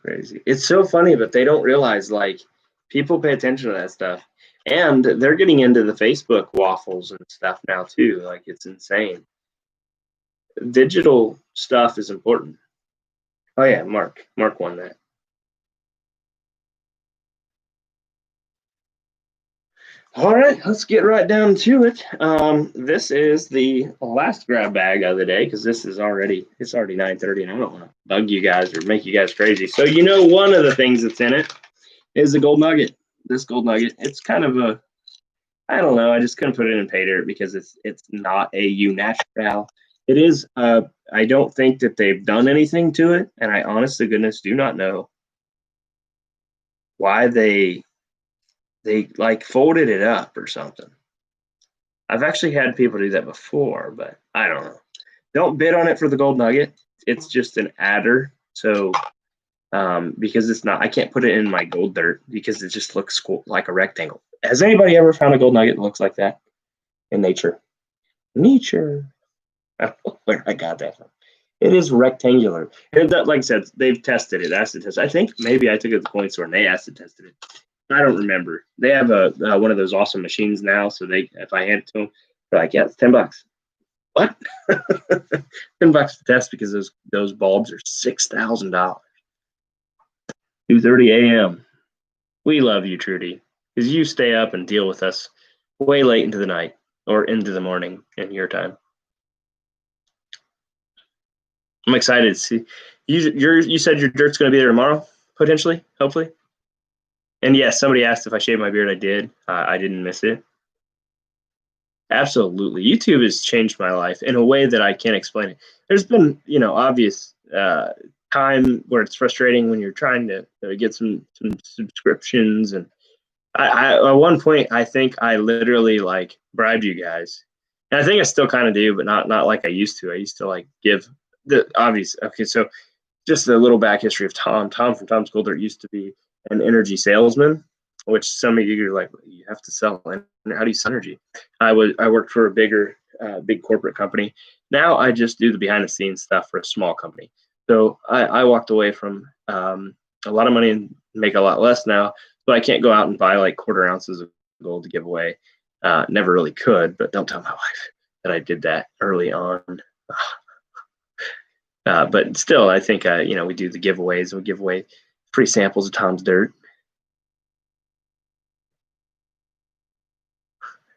Crazy. It's so funny, but they don't realize like people pay attention to that stuff, and they're getting into the Facebook waffles and stuff now too. Like it's insane. Digital stuff is important. Oh yeah, Mark won that. All right, let's get right down to it. This is the last grab bag of the day because it's already 9:30, and I don't want to bug you guys or make you guys crazy. So one of the things that's in it is the gold nugget. This gold nugget, it's kind of a, I don't know. I just couldn't put it in pay dirt because it's not a U natural. It is. I don't think that they've done anything to it, and I honest to goodness do not know why they like folded it up or something. I've actually had people do that before, but I don't know. Don't bid on it for the gold nugget. It's just an adder. So because it's not, I can't put it in my gold dirt because it just looks cool, like a rectangle. Has anybody ever found a gold nugget that looks like that in nature? Nature. I don't know where I got that from. It is rectangular. And that, like I said, they've tested it, acid test. I think maybe I took it to the coin store and they acid tested it. I don't remember. They have a one of those awesome machines now, so if I hand it to them, they're like, "Yeah, it's $10." What? $10 to test because those bulbs are $6,000. 2:30 a.m. We love you, Trudy, because you stay up and deal with us way late into the night or into the morning in your time. I'm excited to see. You said your dirt's going to be there tomorrow, potentially, hopefully. And yes, somebody asked if I shaved my beard. I did. I didn't miss it. Absolutely. YouTube has changed my life in a way that I can't explain it. There's been, obvious time where it's frustrating when you're trying to get some subscriptions. And I at one point, I think I literally like bribed you guys. And I think I still kind of do, but not like I used to. I used to like give the obvious. Okay, so just a little back history of Tom. Tom from Tom's Gold Dirt used to be an energy salesman, which some of you are like, you have to sell. How do you sell energy? I worked for a big corporate company. Now I just do the behind the scenes stuff for a small company. So I walked away from a lot of money and make a lot less now. So I can't go out and buy like quarter ounces of gold to give away. Never really could, but don't tell my wife that I did that early on. But still, I think we do the giveaways and we give away free samples of Tom's Dirt.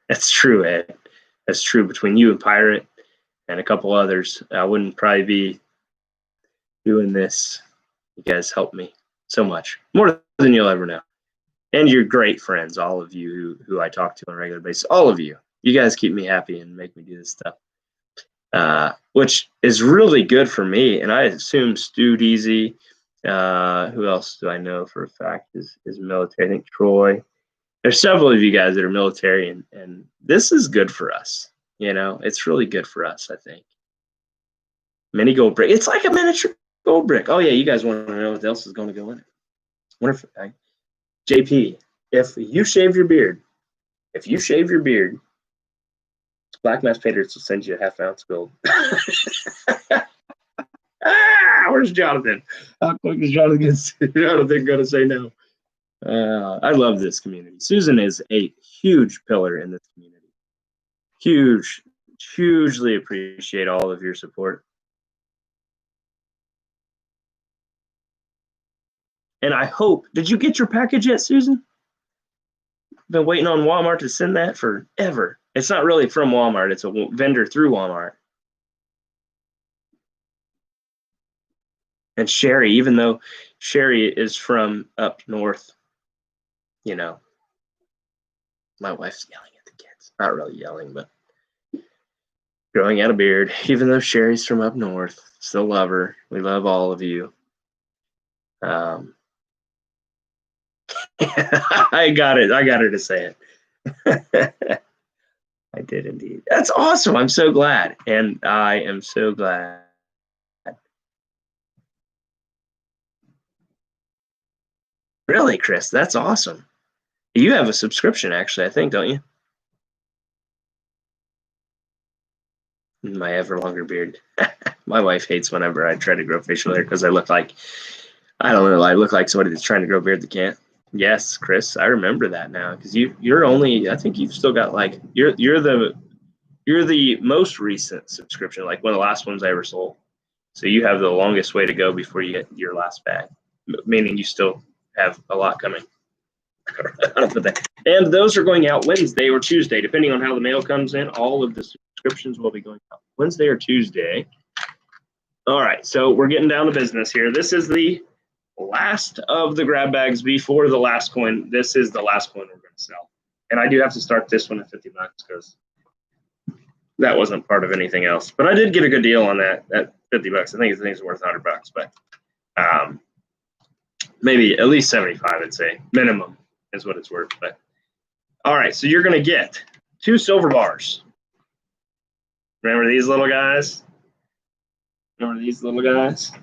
That's true, Ed. That's true. Between you and Pirate and a couple others, I wouldn't probably be doing this. You guys helped me so much, more than you'll ever know. And you're great friends, all of you who I talk to on a regular basis. All of you. You guys keep me happy and make me do this stuff. Which is really good for me. And I assume Stu Deasy, who else do I know for a fact is military? I think Troy. There's several of you guys that are military, and this is good for us. It's really good for us, I think. Mini gold brick. It's like a miniature gold brick. Oh yeah, you guys want to know what else is going to go in it? Wonder if JP, if you shave your beard, Black Mass Painters will send you a half ounce gold. Where's Jonathan? How quick is Jonathan going to say no? I love this community. Susan is a huge pillar in this community. Hugely appreciate all of your support. And I hope, did you get your package yet, Susan? been waiting on Walmart to send that forever. It's not really from Walmart. It's a vendor through Walmart. And Sherry, even though Sherry is from up north, you know, my wife's yelling at the kids. Not really yelling, but growing out a beard. Even though Sherry's from up north, still love her. We love all of you. I got it. I got her to say it. I did indeed. That's awesome. I'm so glad. And I am so glad. Really, Chris? That's awesome. You have a subscription, actually, I think, don't you? My ever longer beard. My wife hates whenever I try to grow facial hair because I look like, I don't know, I look like somebody that's trying to grow a beard that can't. Yes, Chris, I remember that now because you're only, I think you've still got like, you're the most recent subscription, like one of the last ones I ever sold. So you have the longest way to go before you get your last bag, meaning you still have a lot coming. And those are going out Wednesday or Tuesday, depending on how the mail comes in. All of the subscriptions will be going out Wednesday or Tuesday. All right, so we're getting down to business here. This is the last of the grab bags before the last coin. This is the last coin we're going to sell. And I do have to start this one at 50 bucks because that wasn't part of anything else. But I did get a good deal on that at 50 bucks. I think it's worth 100 bucks, but maybe at least 75, I'd say. Minimum is what it's worth. But all right, so you're going to get 2 silver bars. Remember these little guys? Remember these little guys?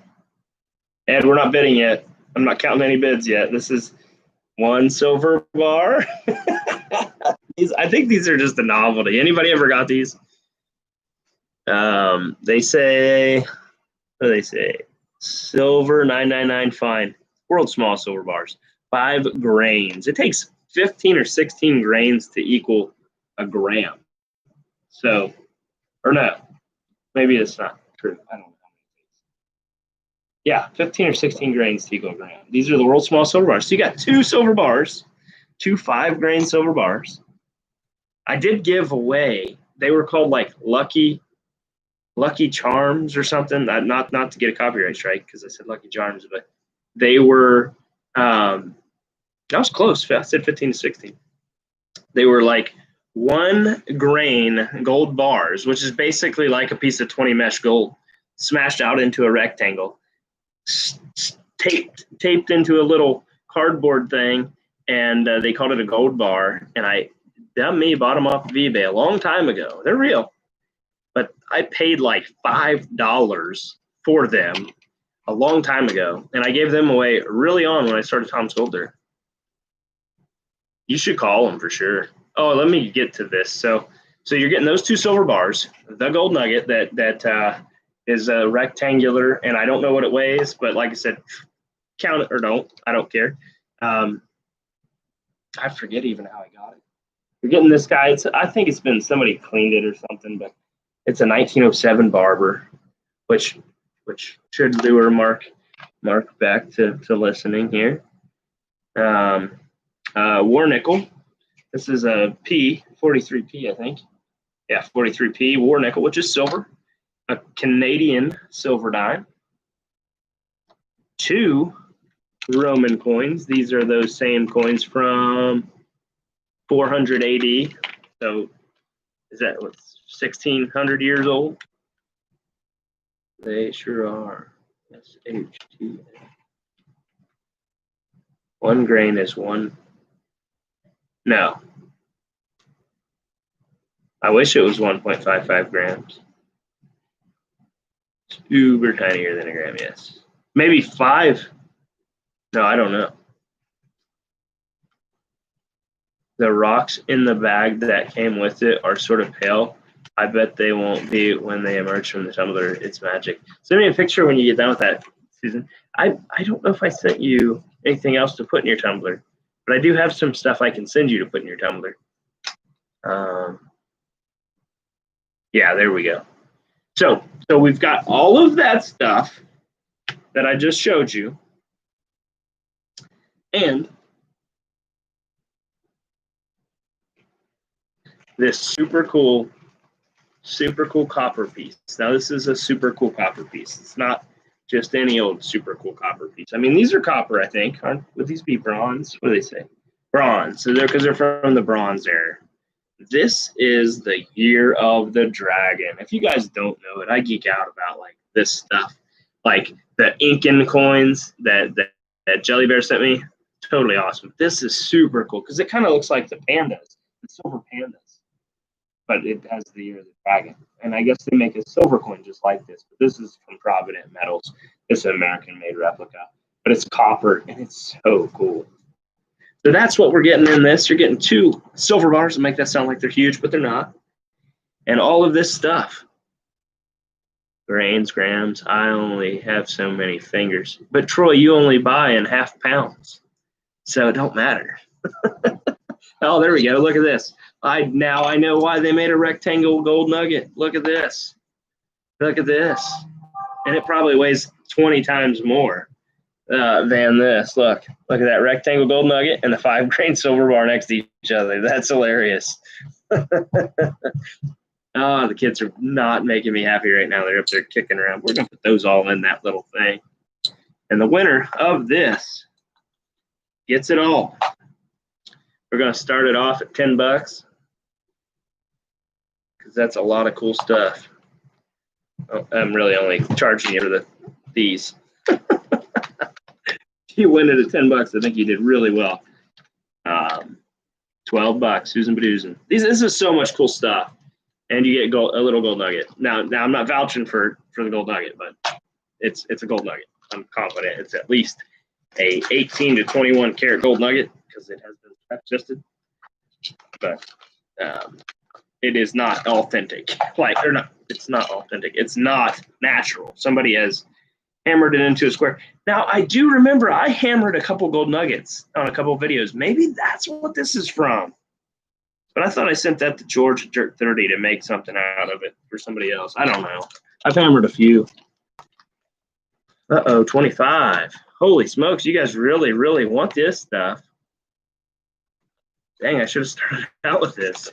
And we're not bidding yet. I'm not counting any bids yet. This is 1 silver bar. I think these are just a novelty. Anybody ever got these? They say, what do they say? Silver 999 fine. World's small silver bars. 5 grains. It takes 15 or 16 grains to equal a gram. So, or no, maybe it's not true. I don't know. Yeah, 15 or 16 grains to equal a gram. These are the world's small silver bars. So you got 2 silver bars, 2 5-grain silver bars. I did give away, they were called like Lucky Charms or something. Not to get a copyright strike because I said Lucky Charms, but they were, that was close. I said 15 to 16. They were like 1 grain gold bars, which is basically like a piece of 20 mesh gold smashed out into a rectangle, taped into a little cardboard thing, and they called it a gold bar. And I bought them off of eBay a long time ago. They're real, but I paid like $5 for them a long time ago, and I gave them away early on when I started Tom's Gold there. You should call them for sure. Oh, let me get to this. So you're getting those 2 silver bars, the gold nugget that is rectangular, and I don't know what it weighs, but like I said, count it or don't. I don't care. I forget even how I got it. You're getting this guy. I think it's been somebody cleaned it or something, but it's a 1907 Barber, which should lure Mark back to listening here. War nickel. This is a P, 43P, I think. Yeah, 43P war nickel, which is silver. A Canadian silver dime. 2 Roman coins. These are those same coins from 400 AD. So is that 1,600 years old? They sure are. SHT. 1 grain is 1. No. I wish it was 1.55 grams. It's uber tinier than a gram, yes. Maybe 5. No, I don't know. The rocks in the bag that came with it are sort of pale. I bet they won't be when they emerge from the tumbler. It's magic. Send me a picture when you get done with that, Susan. I don't know if I sent you anything else to put in your tumbler, but I do have some stuff I can send you to put in your tumbler. Yeah, there we go. So we've got all of that stuff that I just showed you. And this super cool copper piece. Now this is a super cool copper piece. It's not just any old super cool copper piece. I mean, these are copper, I think. Would these be bronze? What do they say? Bronze. So because they're from the Bronze Era. This is the Year of the Dragon. If you guys don't know it, I geek out about like this stuff, like the Incan coins that Jelly Bear sent me. Totally awesome. This is super cool because it kind of looks like the pandas, the silver pandas, but it has the Year of the Dragon. And I guess they make a silver coin just like this, but this is from Provident Metals. It's an American-made replica, but it's copper and it's so cool. So that's what we're getting in this. You're getting 2 silver bars to make that sound like they're huge, but they're not. And all of this stuff. Grains, grams. I only have so many fingers. But Troy, you only buy in half pounds. So it don't matter. Oh, there we go. Look at this. Now I know why they made a rectangle gold nugget. Look at this. Look at this. And it probably weighs 20 times more than this. Look at that rectangle gold nugget and the 5-grain silver bar next to each other. That's hilarious. Oh, the kids are not making me happy right now. They're up there kicking around. We're going to put those all in that little thing. And the winner of this gets it all. We're going to start it off at $10 because that's a lot of cool stuff. Oh, I'm really only charging you for these. You win it at $10. I think you did really well. $12, Susan Badoozin. This is so much cool stuff, and you get a little gold nugget. Now I'm not vouching for the gold nugget, but it's a gold nugget. I'm confident it's at least a 18 to 21 karat gold nugget because it has been adjusted. But it is not authentic. It's not authentic. It's not natural. Somebody has hammered it into a square. Now, I do remember I hammered a couple gold nuggets on a couple of videos. Maybe that's what this is from. But I thought I sent that to George at Jerk 30 to make something out of it for somebody else. I don't know. I've hammered a few. 25. Holy smokes, you guys really, really want this stuff. Dang, I should have started out with this.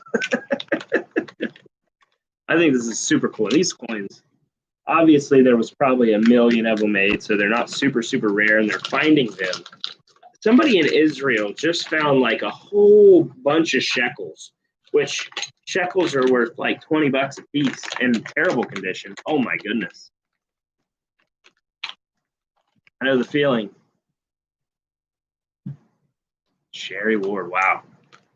I think this is super cool. These coins, obviously, there was probably 1 million of them made, so they're not super, super rare, and they're finding them. Somebody in Israel just found like a whole bunch of shekels, which shekels are worth like $20 a piece in terrible condition. Oh my goodness. I know the feeling. Sherry Ward, wow.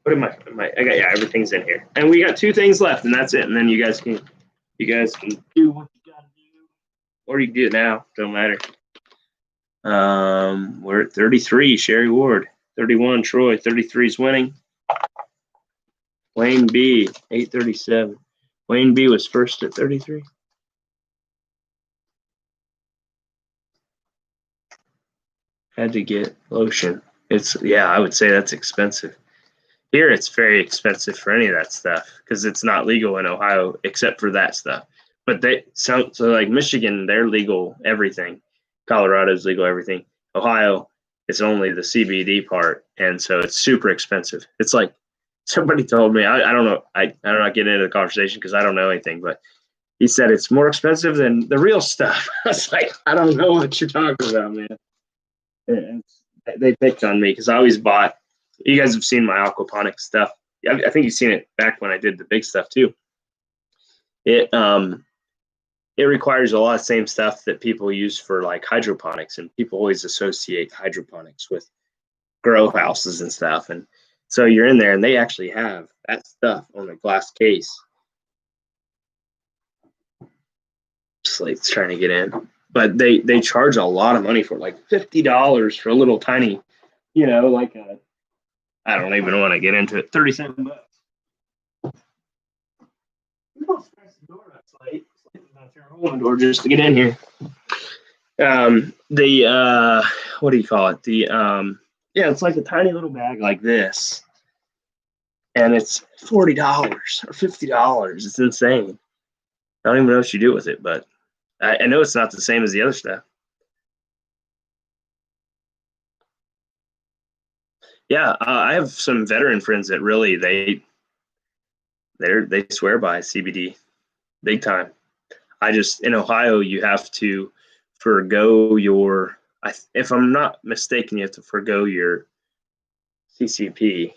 What am I? I got everything's in here, and we got 2 things left, and that's it. And then you guys can do what you gotta do, or you can do it now. Don't matter. We're at 33. Sherry Ward, 31. Troy, 33 is winning. Wayne B, 837. Wayne B was first at 33. Had to get lotion. I would say that's expensive. Here, it's very expensive for any of that stuff because it's not legal in Ohio except for that stuff. But so like Michigan, they're legal everything. Colorado's legal everything. Ohio, it's only the CBD part, and so it's super expensive. It's like somebody told me, I don't know, I'm not getting into the conversation because I don't know anything, but he said it's more expensive than the real stuff. I was like, I don't know what you're talking about, man. And they picked on me because I always bought. You guys have seen my aquaponics stuff. I think you've seen it back when I did the big stuff too. It requires a lot of same stuff that people use for like hydroponics, and people always associate hydroponics with grow houses and stuff. And so you're in there, and they actually have that stuff on the glass case. Slate's trying to get in, but they charge a lot of money for it, like $50 for a little tiny, like a. I don't even want to get into it. $37. You don't scratch the door up, Slate. Slate's about to hold the door just to get in here. What do you call it? It's like a tiny little bag like this, and it's $40 or $50. It's insane. I don't even know what you do with it, but I know it's not the same as the other stuff. Yeah, I have some veteran friends that really They swear by CBD, big time. In Ohio, you have to forego your, if I'm not mistaken, you have to forego your CCP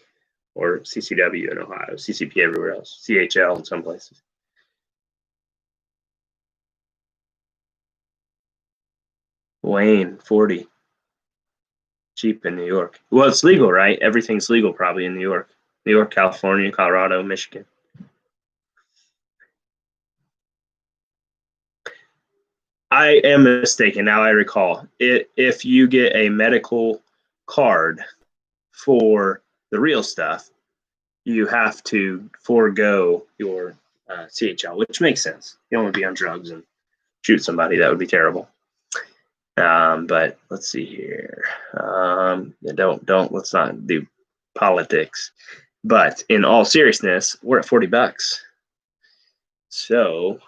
or CCW in Ohio, CCP everywhere else, CHL in some places. Wayne, 40. Cheap in New York. Well, it's legal, right? Everything's legal probably in New York. New York, California, Colorado, Michigan. I am mistaken. Now I recall. If you get a medical card for the real stuff, you have to forego your CHL, which makes sense. You don't want to be on drugs and shoot somebody. That would be terrible. But let's see here. Let's not do politics. But in all seriousness, we're at $40. So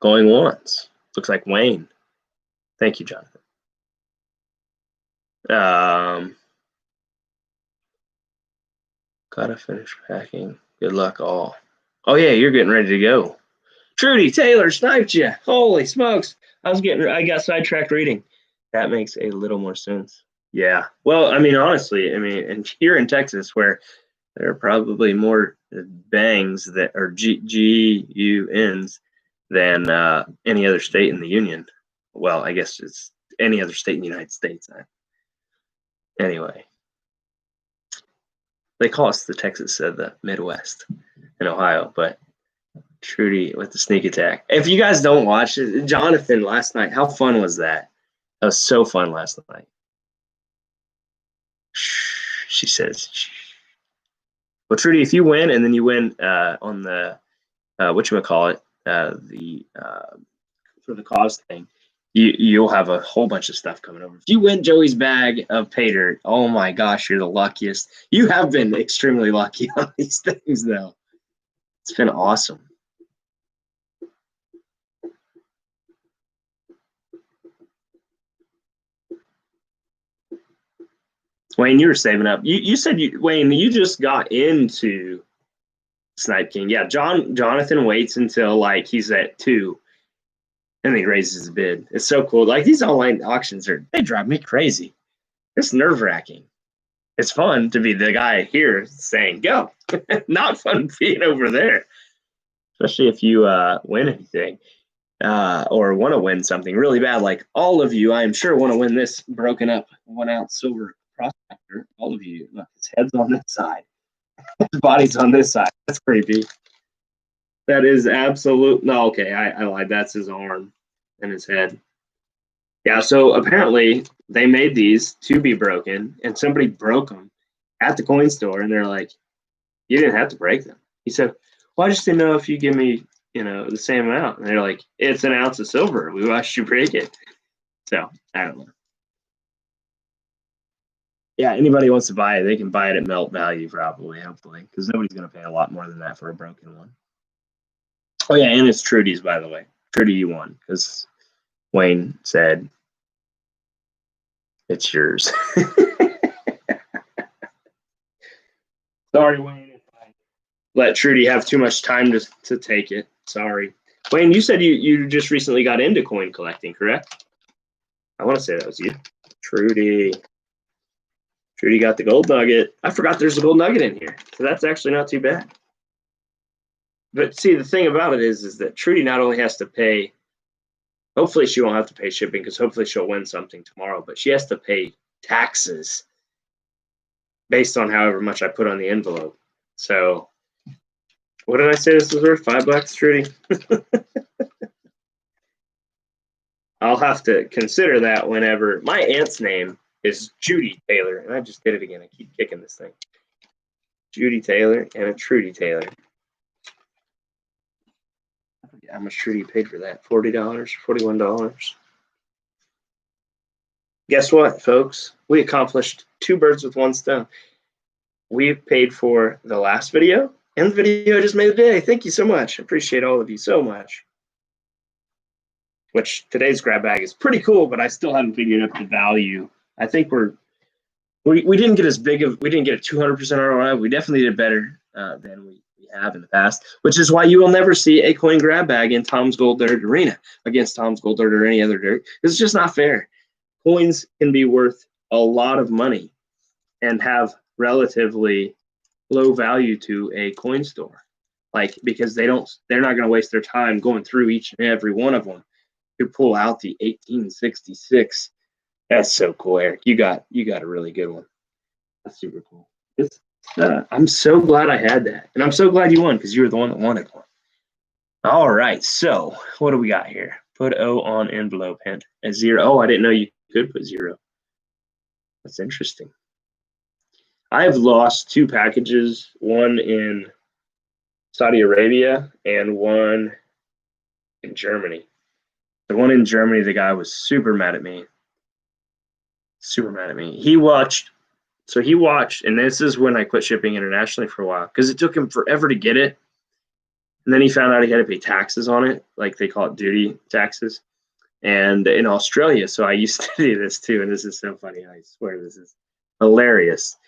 going once. Looks like Wayne. Thank you, Jonathan. Gotta finish packing. Good luck all. Oh yeah, you're getting ready to go. Trudy Taylor sniped you. Holy smokes. I got sidetracked reading. That makes a little more sense. Yeah. Well, I mean, honestly, and here in Texas, where there are probably more bangs that are GUNs than any other state in the union. Well, I guess it's any other state in the United States. Anyway, they call us the Texas of the Midwest in Ohio, but Trudy with the sneak attack. If you guys don't watch it, Jonathan last night, how fun was that? That was so fun last night. She says, well, Trudy, if you win and then you win on the whatchamacallit, for the cause thing, you'll have a whole bunch of stuff coming over. If you win Joey's bag of pay dirt, oh my gosh, you're the luckiest. You have been extremely lucky on these things, though. It's been awesome. Wayne, you were saving up. You said Wayne, you just got into Snipe King. Yeah, Jonathan waits until like he's at 2, and he raises his bid. It's so cool. Like these online auctions they drive me crazy. It's nerve-wracking. It's fun to be the guy here saying go. Not fun being over there, especially if you win anything or want to win something really bad. Like all of you, I am sure, want to win this broken up 1 ounce silver prospector. All of you. Look, his head's on this side. His body's on this side. That's creepy. That is absolute. No, okay, I lied. That's his arm and his head. Yeah, so apparently they made these to be broken, and somebody broke them at the coin store, and they're like, you didn't have to break them. He said, well, I just didn't know if you give me, the same amount. And they're like, it's an ounce of silver. We watched you break it. So, I don't know. Yeah, anybody wants to buy it, they can buy it at melt value probably, hopefully, because nobody's going to pay a lot more than that for a broken one. Oh, yeah, and it's Trudy's, by the way. Trudy, you won, because Wayne said it's yours. Sorry, Wayne, if I let Trudy have too much time to take it. Sorry. Wayne, you said you just recently got into coin collecting, correct? I want to say that was you. Trudy got the gold nugget. I forgot there's a gold nugget in here. So that's actually not too bad. But see, the thing about it is that Trudy not only has to pay, hopefully she won't have to pay shipping because hopefully she'll win something tomorrow, but she has to pay taxes based on however much I put on the envelope. So what did I say this was worth? $5, Trudy? I'll have to consider that whenever. My aunt's name is Judy Taylor, and I just did it again. I keep kicking this thing. Judy Taylor and a Trudy Taylor. I forget how much Trudy paid for that. $40, $41. Guess what, folks? We accomplished 2 birds with 1 stone. We paid for the last video and the video I just made today. Thank you so much. I appreciate all of you so much. Which today's grab bag is pretty cool, but I still haven't figured out the value. I think we're we didn't get we didn't get a 200% ROI. We definitely did better than we have in the past, which is why you will never see a coin grab bag in Tom's Gold Dirt Arena against Tom's Gold Dirt or any other dirt. It's just not fair. Coins can be worth a lot of money and have relatively low value to a coin store, like because they're not going to waste their time going through each and every one of them to pull out the 1866. That's so cool, Eric. You got a really good one. That's super cool. I'm so glad I had that, and I'm so glad you won because you were the one that wanted one. All right, so what do we got here? Put O on envelope, hint a 0. Oh, I didn't know you could put 0. That's interesting. I have lost 2 packages, one in Saudi Arabia and one in Germany. The one in Germany, the guy was super mad at me. Super mad at me. He watched, and this is when I quit shipping internationally for a while because it took him forever to get it. And then he found out he had to pay taxes on it, like they call it duty taxes. And in Australia, so I used to do this too, and this is so funny. I swear this is hilarious.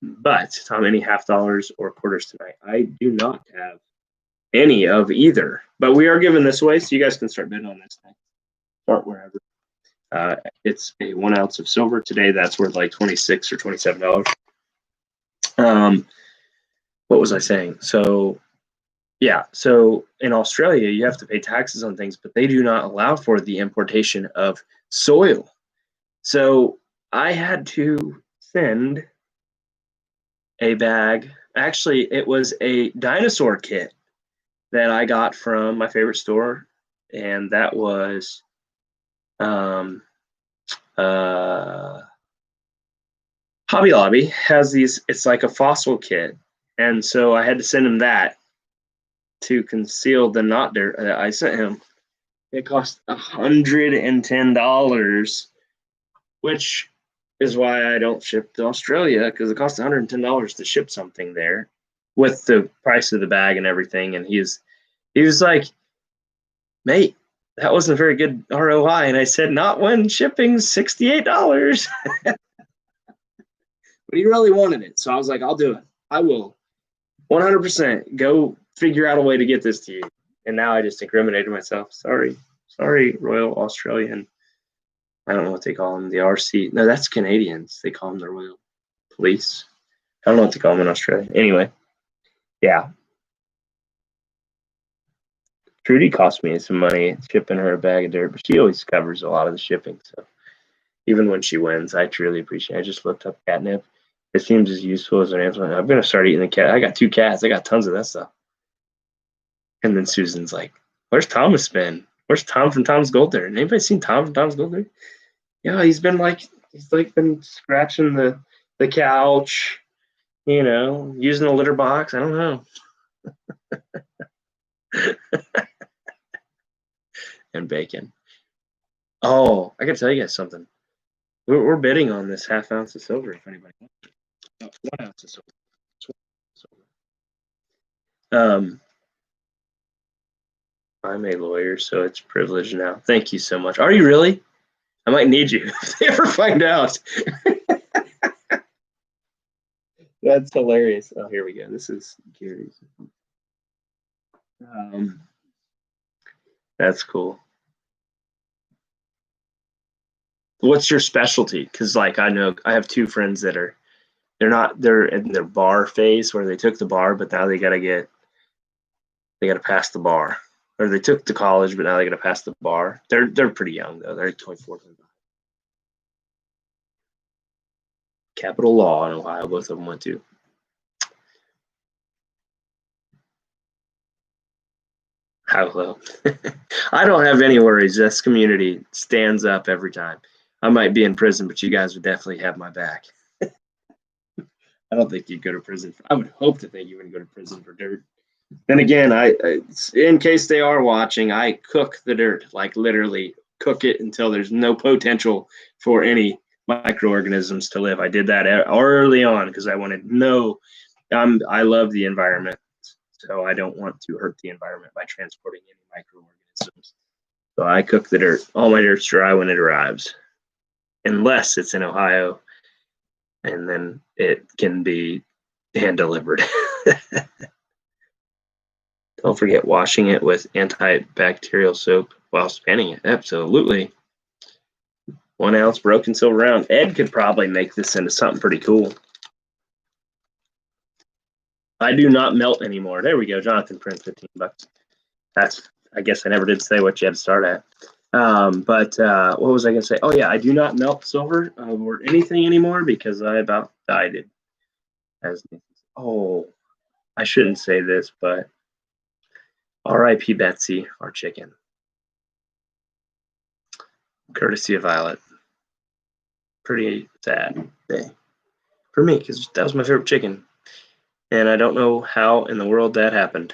But Tom, any half dollars or quarters tonight? I do not have any of either, but we are giving this away, so you guys can start bidding on this thing. Start wherever. It's a 1 ounce of silver today. That's worth like $26 or $27. What was I saying? So, yeah. So in Australia, you have to pay taxes on things, but they do not allow for the importation of soil. So I had to send a bag. Actually, it was a dinosaur kit that I got from my favorite store, and that was Hobby Lobby has these. It's like a fossil kit, and so I had to send him that to conceal the knot dirt that I sent him. It cost $110, which is why I don't ship to Australia, because it costs $110 to ship something there with the price of the bag and everything. And he was like, mate, that wasn't a very good ROI. And I said, not when shipping's $68. But he really wanted it. So I was like, I'll do it. I will 100% go figure out a way to get this to you. And now I just incriminated myself. Sorry, Royal Australian. I don't know what they call them. The RC. No, that's Canadians. They call them the Royal Police. I don't know what to call them in Australia. Anyway, yeah. Trudy cost me some money shipping her a bag of dirt, but she always covers a lot of the shipping. So even when she wins, I truly appreciate it. I just looked up catnip. It seems as useful as an answer. I'm going to start eating the cat. I got 2 cats. I got tons of that stuff. And then Susan's like, where's Thomas been? Where's Tom from Tom's Gold Dirt? Anybody seen Tom from Tom's Gold Dirt? Yeah, he's been scratching the couch, using the litter box. I don't know. And bacon. Oh, I gotta tell you guys something. We're bidding on this half ounce of silver if anybody wants it. No, 1 ounce of silver. I'm a lawyer, so it's privileged now. Thank you so much. Are you really? I might need you if they ever find out. That's hilarious. Oh, here we go. This is Gary's. That's cool. What's your specialty? Because I know I have 2 friends that they're in their bar phase where they took the bar, but now they gotta pass the bar. Or they took to college, but now they gotta pass the bar. They're pretty young though. They're 24. Capital Law in Ohio, both of them went to. How low? I don't have any worries. This community stands up every time. I might be in prison, but you guys would definitely have my back. I don't think you'd go to prison. I would hope to think you wouldn't go to prison for dirt. Then again, I in case they are watching, I cook the dirt, like literally cook it until there's no potential for any microorganisms to live. I did that early on because I wanted I love the environment, so I don't want to hurt the environment by transporting any microorganisms. So I cook the dirt. All my dirt's dry when it arrives, unless it's in Ohio. and then it can be hand delivered. Don't forget washing it with antibacterial soap while spanning it. Absolutely. 1 ounce broken silver round. Ed could probably make this into something pretty cool. I do not melt anymore. There we go. Jonathan Prince, $15. That's, I guess I never did say what you had to start at. But what was I going to say? Oh, yeah, I do not melt silver or anything anymore because I about died it. Oh, I shouldn't say this, but R.I.P. Betsy, our chicken. Courtesy of Violet. Pretty sad day for me because that was my favorite chicken. And I don't know how in the world that happened.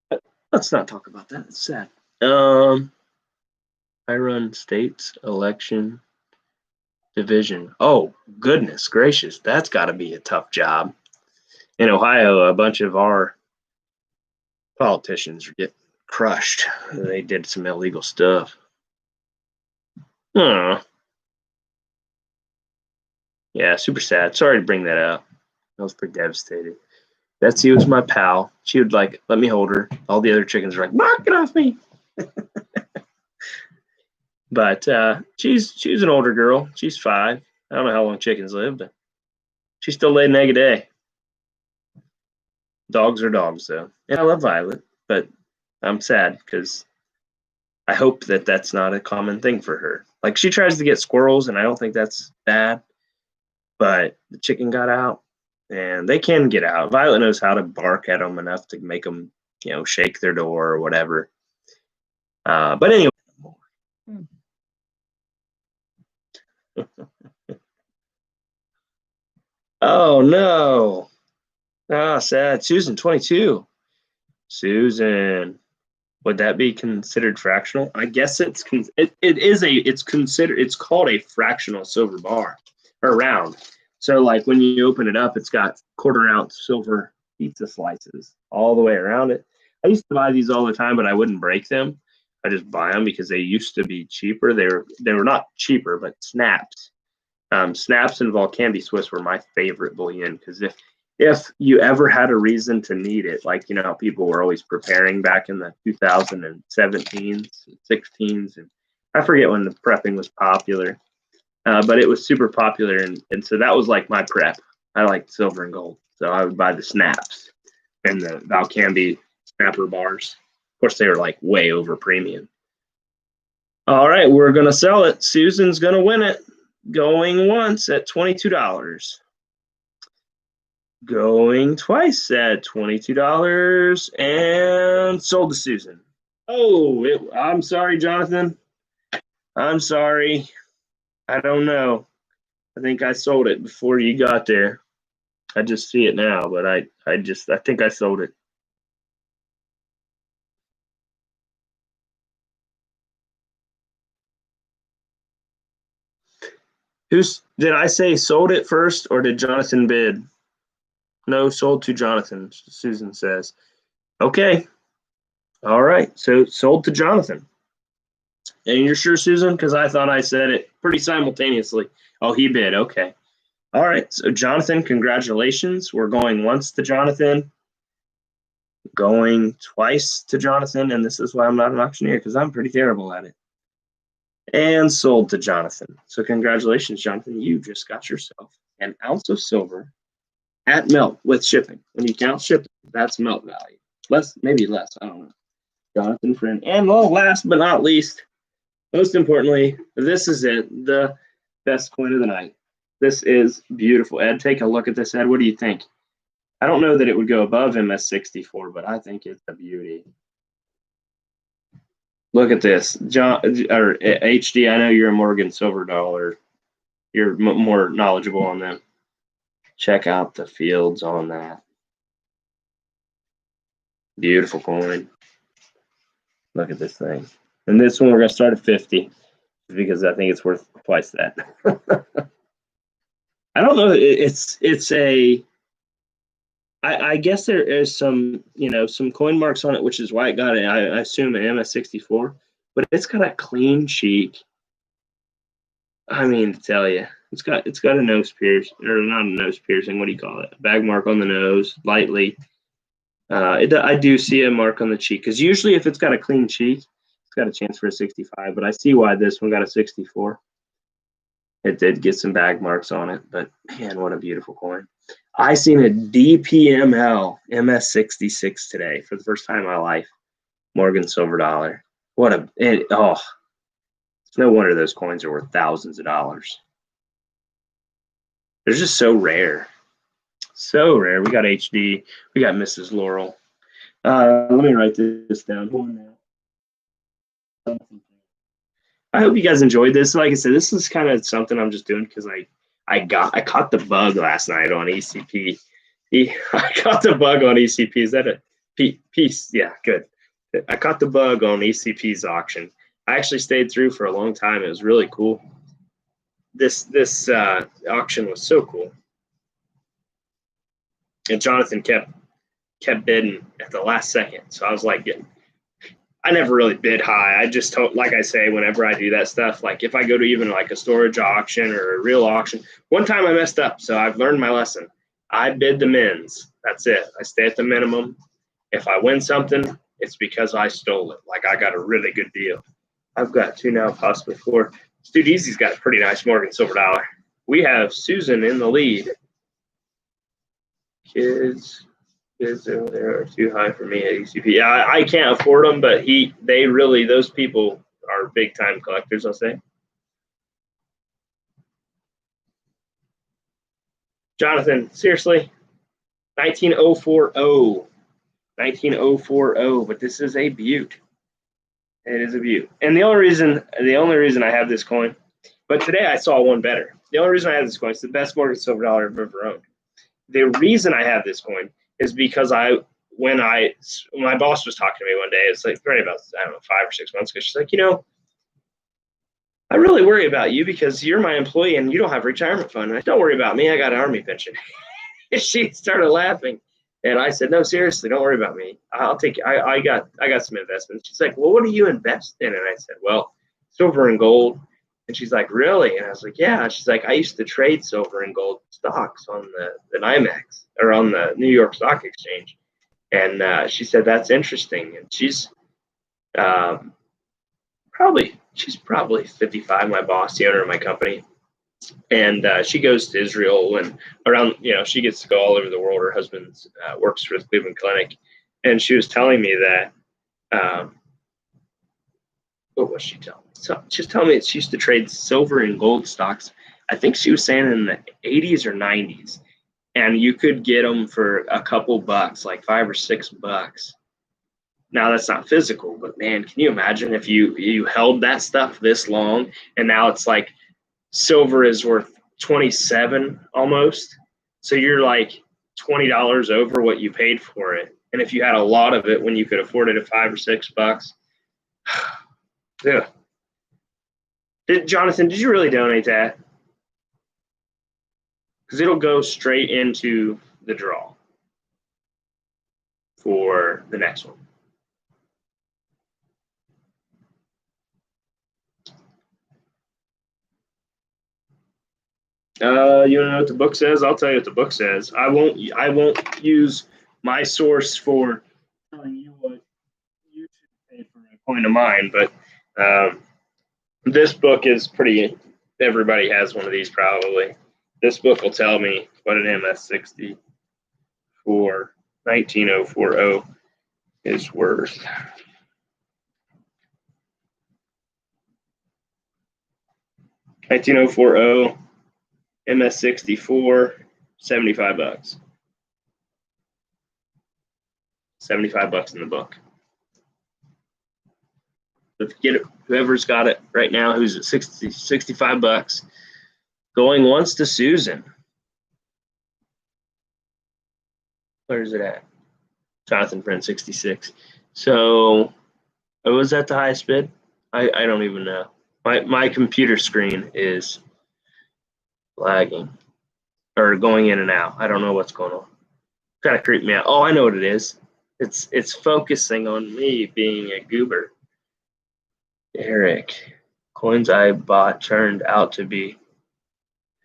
But let's not talk about that. It's sad. I run states election division. Oh, goodness gracious. That's got to be a tough job. In Ohio, a bunch of our politicians get crushed. They did some illegal stuff. Yeah, super sad. Sorry to bring that up. I was pretty devastated. Betsy was my pal. She would like let me hold her. All the other chickens are like, "Mark, get off me!" But she's an older girl. She's 5. I don't know how long chickens live, but she still laid an egg a day. Dogs are dogs, though. And I love Violet, but I'm sad because I hope that that's not a common thing for her. Like, she tries to get squirrels, and I don't think that's bad. But the chicken got out, and they can get out. Violet knows how to bark at them enough to make them, shake their door or whatever. But anyway. Oh, no. Ah, sad. Susan, 22. Susan, would that be considered fractional? I guess it's called a fractional silver bar or round. So like when you open it up, it's got 1/4 ounce silver pizza slices all the way around it. I used to buy these all the time, but I wouldn't break them. I just buy them because they used to be cheaper. They were not cheaper, but Snaps. Snaps and Volcandy Swiss were my favorite bullion because if you ever had a reason to need it, like how people were always preparing back in the 2017s, 16s, and I forget when the prepping was popular, but it was super popular, and so that was like my prep. I liked silver and gold, so I would buy the Snaps and the Valcandy Snapper bars. Of course, they were like way over premium. All right, we're gonna sell it. Susan's gonna win it. Going once at $22. Going twice at $22 and sold to Susan. Oh, I'm sorry, Jonathan. I'm sorry. I don't know. I think I sold it before you got there. I just see it now, but I think I sold it. Did I say sold it first or did Jonathan bid? No, sold to Jonathan, Susan says. Okay. All right. So sold to Jonathan. And you're sure, Susan? Because I thought I said it pretty simultaneously. Oh, he bid. Okay. All right. So Jonathan, congratulations. We're going once to Jonathan, going twice to Jonathan. And this is why I'm not an auctioneer, because I'm pretty terrible at it. And sold to Jonathan. So congratulations, Jonathan. You just got yourself an ounce of silver at melt with shipping. When you count shipping, that's melt value. Maybe less. I don't know. Jonathan, friend. And last but not least, most importantly, this is it. The best coin of the night. This is beautiful. Ed, take a look at this. Ed, what do you think? I don't know that it would go above MS64, but I think it's a beauty. Look at this. John or HD, I know you're a Morgan Silver Dollar. You're more knowledgeable on them. Check out the fields on that. Beautiful coin. Look at this thing. And this one we're going to start at 50 because I think it's worth twice that. I don't know. I guess there is some coin marks on it, which is why it got it. I assume an MS64, but it's got a clean cheek. I mean to tell you, it's got a nose pierce, or not a nose piercing. What do you call it? A bag mark on the nose, lightly. I do see a mark on the cheek, because usually if it's got a clean cheek, it's got a chance for a 65. But I see why this one got a 64. It did get some bag marks on it, but man, what a beautiful coin. I seen a DPML MS66 today for the first time in my life. Morgan silver dollar. It's no wonder those coins are worth thousands of dollars. They're just so rare. So rare. We got HD. We got Mrs. Laurel. Let me write this down. I hope you guys enjoyed this. Like I said, this is kind of something I'm just doing because I caught the bug last night on ECP. I caught the bug on ECP. Is that a piece? Yeah, good. I caught the bug on ECP's auction. I actually stayed through for a long time. It was really cool. This auction was so cool. And Jonathan kept bidding at the last second. So I was like, I never really bid high. I just told, like I say, whenever I do that stuff, like if I go to even like a storage auction or a real auction, one time I messed up. So I've learned my lesson. I bid the mins. That's it. I stay at the minimum. If I win something, it's because I stole it. Like I got a really good deal. I've got 2 now, possibly 4. Dude Easy's got a pretty nice Morgan silver dollar. We have Susan in the lead. Kids over there are too high for me at ECP. Yeah, I can't afford them, but those people are big time collectors, I'll say. Jonathan, seriously, 19040. 19040, but this is a beaut. It is a beaut. And the only reason I have this coin, but today I saw one better. The only reason I have this coin is the best Morgan silver dollar I've ever owned. The reason I have this coin is because when my boss was talking to me one day, it's like probably about, I don't know, 5 or 6 months ago. She's like, I really worry about you because you're my employee and you don't have a retirement fund. And don't worry about me. I got an Army pension. She started laughing. And I said, no, seriously, don't worry about me. I'll take it. I got some investments. She's like, well, what do you invest in? And I said, well, silver and gold. And she's like, really? And I was like, yeah. She's like, I used to trade silver and gold stocks on the NYMEX, or on the New York Stock Exchange. And she said, that's interesting. And she's probably 55, my boss, the owner of my company. And she goes to Israel and around, she gets to go all over the world. Her husband works for the Cleveland Clinic. And she was telling me that, what was she telling me? So she was telling me that she used to trade silver and gold stocks. I think she was saying in the 80s or 90s. And you could get them for a couple bucks, like $5 or $6. Now that's not physical, but man, can you imagine if you held that stuff this long, and now it's like silver is worth 27 almost. So you're like $20 over what you paid for it. And if you had a lot of it when you could afford it at $5 or $6, yeah. Jonathan, did you really donate that? Because it'll go straight into the draw for the next one. You want to know what the book says? I'll tell you what the book says. I won't use my source for telling you what you should pay for a coin of mine, but this book is pretty. Everybody has one of these probably. This book will tell me what an MS60 for 19040 is worth. $19040 MS64, $75. $75 in the book. If you get it, whoever's got it right now, who's at $65, going once to Susan. Where's it at? Jonathan Friend 66. So, was that the highest bid? I don't even know. My computer screen is lagging or going in and out. I don't know what's going on. Kind of creeped me out. Oh, I know what it is. It's focusing on me being a goober. Eric Coins I bought turned out to be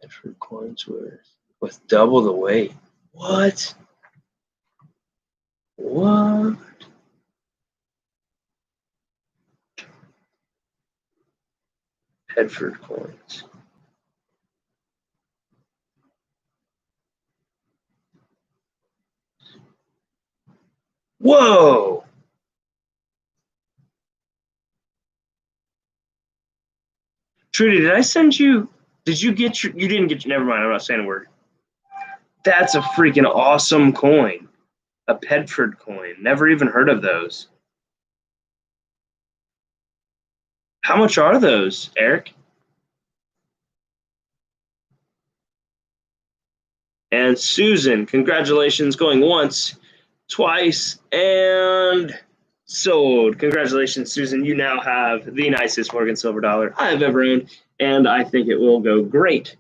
Bedford coins with double the weight. What? What? Bedford coins. Whoa! Trudy, did I send you? Did you get your? You didn't get your. Never mind. I'm not saying a word. That's a freaking awesome coin. A Bedford coin. Never even heard of those. How much are those, Eric? And Susan, congratulations, going once, twice, and sold. Congratulations, Susan. You now have the nicest Morgan Silver dollar I've ever owned, and I think it will go great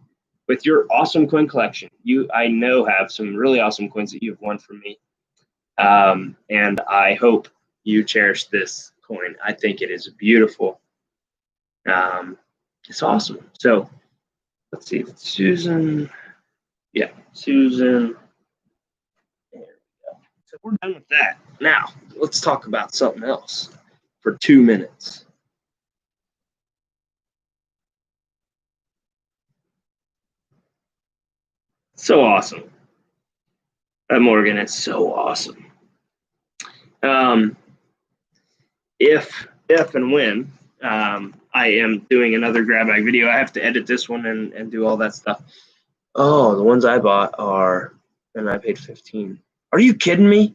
with your awesome coin collection. You, I know, have some really awesome coins that you've won from me, and I hope you cherish this coin. I think it is beautiful. It's awesome. So let's see, Susan. Yeah, Susan. There we go. So we're done with that. Now, let's talk about something else for 2 minutes. So awesome. That Morgan is so awesome. If and when I am doing another grab bag video, I have to edit this one and do all that stuff. Oh, the ones I bought are, and I paid 15. Are you kidding me?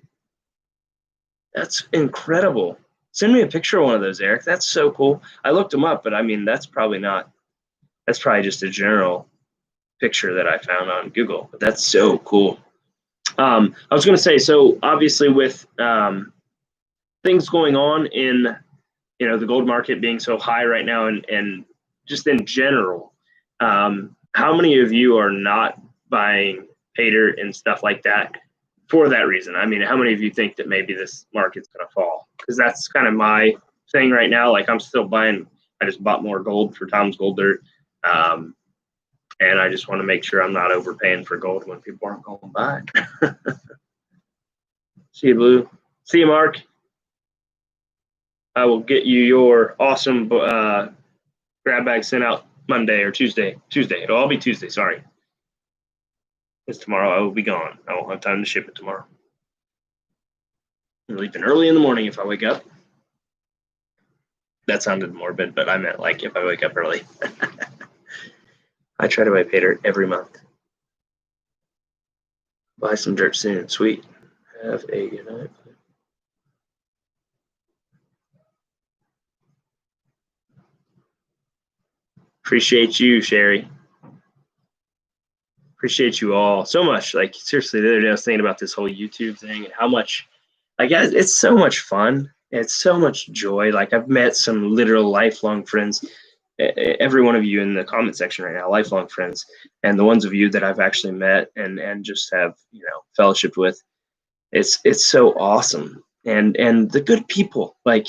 That's incredible. Send me a picture of one of those, Eric. That's so cool. I looked them up, but I mean, that's probably just a general picture that I found on Google, but that's so cool. I was going to say, so obviously with things going on in, the gold market being so high right now and just in general, how many of you are not buying Pater and stuff like that for that reason? I mean, how many of you think that maybe this market's going to fall? Because that's kind of my thing right now. Like, I'm still buying. I just bought more gold for Tom's Gold Dirt, and I just want to make sure I'm not overpaying for gold when people aren't going to buy it. See you, Blue. See you, Mark. I will get you your awesome grab bag sent out Monday or Tuesday. It'll all be Tuesday. Sorry. Because tomorrow I will be gone. I won't have time to ship it tomorrow. I'm leaving early in the morning if I wake up. That sounded morbid, but I meant like if I wake up early. I try to buy Pater every month. Buy some dirt soon. Sweet. Have a good night. Appreciate you, Sherry. Appreciate you all so much. Like, seriously, the other day I was thinking about this whole YouTube thing and how much, like, it's so much fun. It's so much joy. Like, I've met some literal lifelong friends. Every one of you in the comment section right now, lifelong friends, and the ones of you that I've actually met and just have, fellowshiped with. It's so awesome. And the good people, like,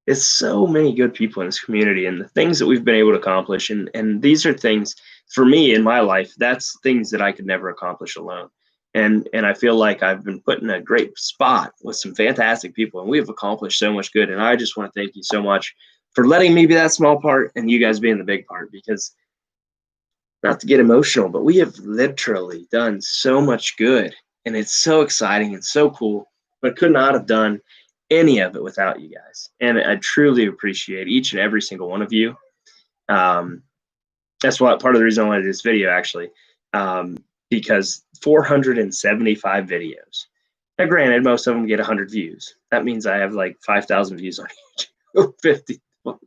it's so many good people in this community and the things that we've been able to accomplish. And these are things for me in my life, that's things that I could never accomplish alone. And I feel like I've been put in a great spot with some fantastic people and we have accomplished so much good. And I just want to thank you so much for letting me be that small part and you guys being the big part, because not to get emotional, but we have literally done so much good and it's so exciting and so cool, but could not have done any of it without you guys. And I truly appreciate each and every single one of you. That's what part of the reason I wanted this video, actually, because 475 videos. Now, granted, most of them get 100 views. That means I have like 5,000 views on YouTube. 50. Well,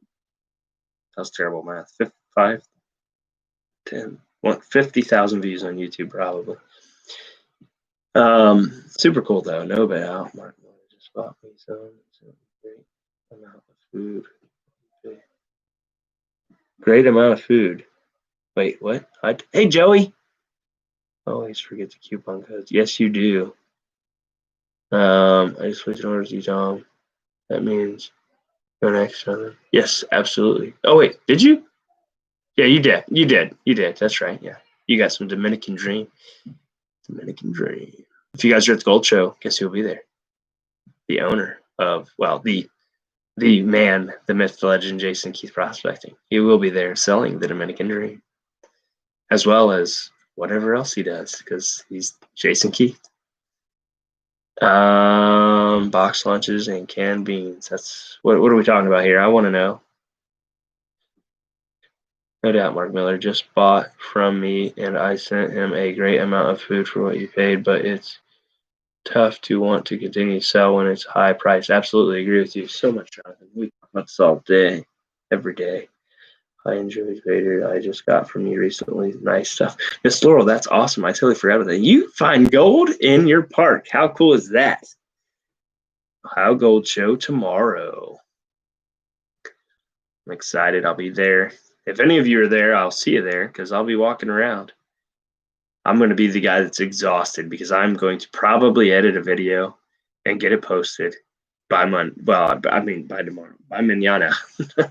that was terrible math. 5, 10, 50,000 views on YouTube, probably. Super cool, though. No bad. Mark just bought me some great amount of food. Great amount of food. Wait, what? Hey, Joey. Always forget the coupon codes. Yes, you do. I just switched orders to Tom. That means Go next, Jonathan. Yes, absolutely. Oh wait, did you? Yeah, you did. You did. You did. That's right. Yeah, you got some Dominican Dream. Dominican Dream. If you guys are at the Gold Show, guess who'll be there? The owner of, well, the man, the myth, the legend, Jason Keith Prospecting. He will be there selling the Dominican Dream, as well as whatever else he does, because he's Jason Keith. Box lunches and canned beans. That's what are we talking about here? I want to know. No doubt, Mark Miller just bought from me, and I sent him a great amount of food for what you paid, but it's tough to want to continue to sell when it's high price. Absolutely agree with you so much, Jonathan. We talk about this all day, every day. I enjoyed Vader. I just got from you recently. Nice stuff. Miss Laurel, that's awesome. I totally forgot about that. You find gold in your park. How cool is that? Ohio Gold Show tomorrow. I'm excited. I'll be there. If any of you are there, I'll see you there because I'll be walking around. I'm going to be the guy that's exhausted because I'm going to probably edit a video and get it posted by Monday. Well, I mean by tomorrow, by mañana.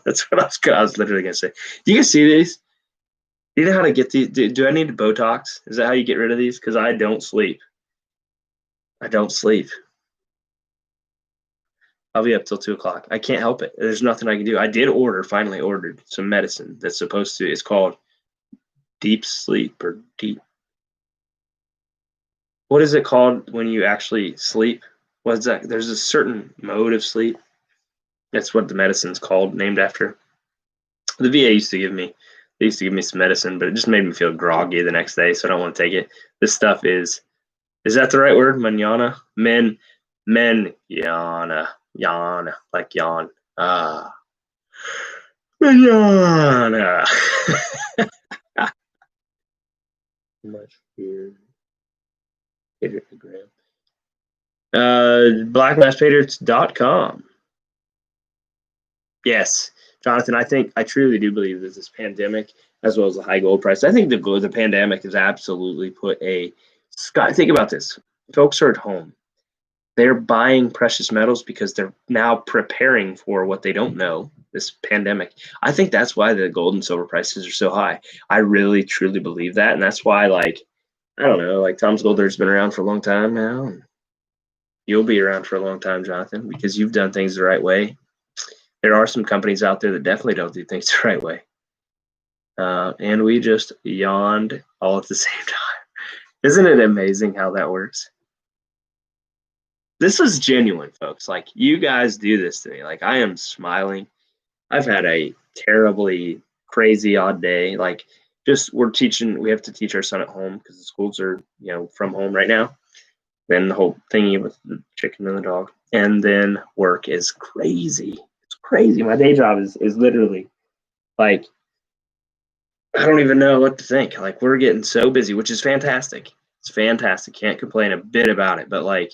That's what I was literally going to say. Do you guys see these? Do you know how to get these? Do I need Botox? Is that how you get rid of these? Because I don't sleep. I don't sleep. I'll be up till 2 o'clock. I can't help it. There's nothing I can do. I did finally ordered some medicine that's supposed to, it's called deep sleep or deep. What is it called when you actually sleep? What's that? There's a certain mode of sleep. That's what the medicine's called, named after. The VA used to give me, they used to give me some medicine, but it just made me feel groggy the next day, so I don't want to take it. This stuff is that the right word? Manana? Yana. Yawn, like yawn. Manana. Much weird. Blackmasspatriots.com. Yes, Jonathan, I truly do believe that this pandemic, as well as the high gold price, I think the pandemic has absolutely put a sky. Think about this. Folks are at home. They're buying precious metals because they're now preparing for what they don't know, this pandemic. I think that's why the gold and silver prices are so high. I really, truly believe that. And that's why, like, I don't know, like Tom's Golder's been around for a long time now. And you'll be around for a long time, Jonathan, because you've done things the right way. There are some companies out there that definitely don't do things the right way. And we just yawned all at the same time. Isn't it amazing how that works? This is genuine, folks. Like, you guys do this to me. Like, I am smiling. I've had a terribly crazy odd day. Like, just we have to teach our son at home because the schools are, from home right now. Then the whole thingy with the chicken and the dog. And then work is crazy. It's crazy. My day job is literally like, I don't even know what to think. Like, we're getting so busy, which is fantastic. It's fantastic. Can't complain a bit about it. But like,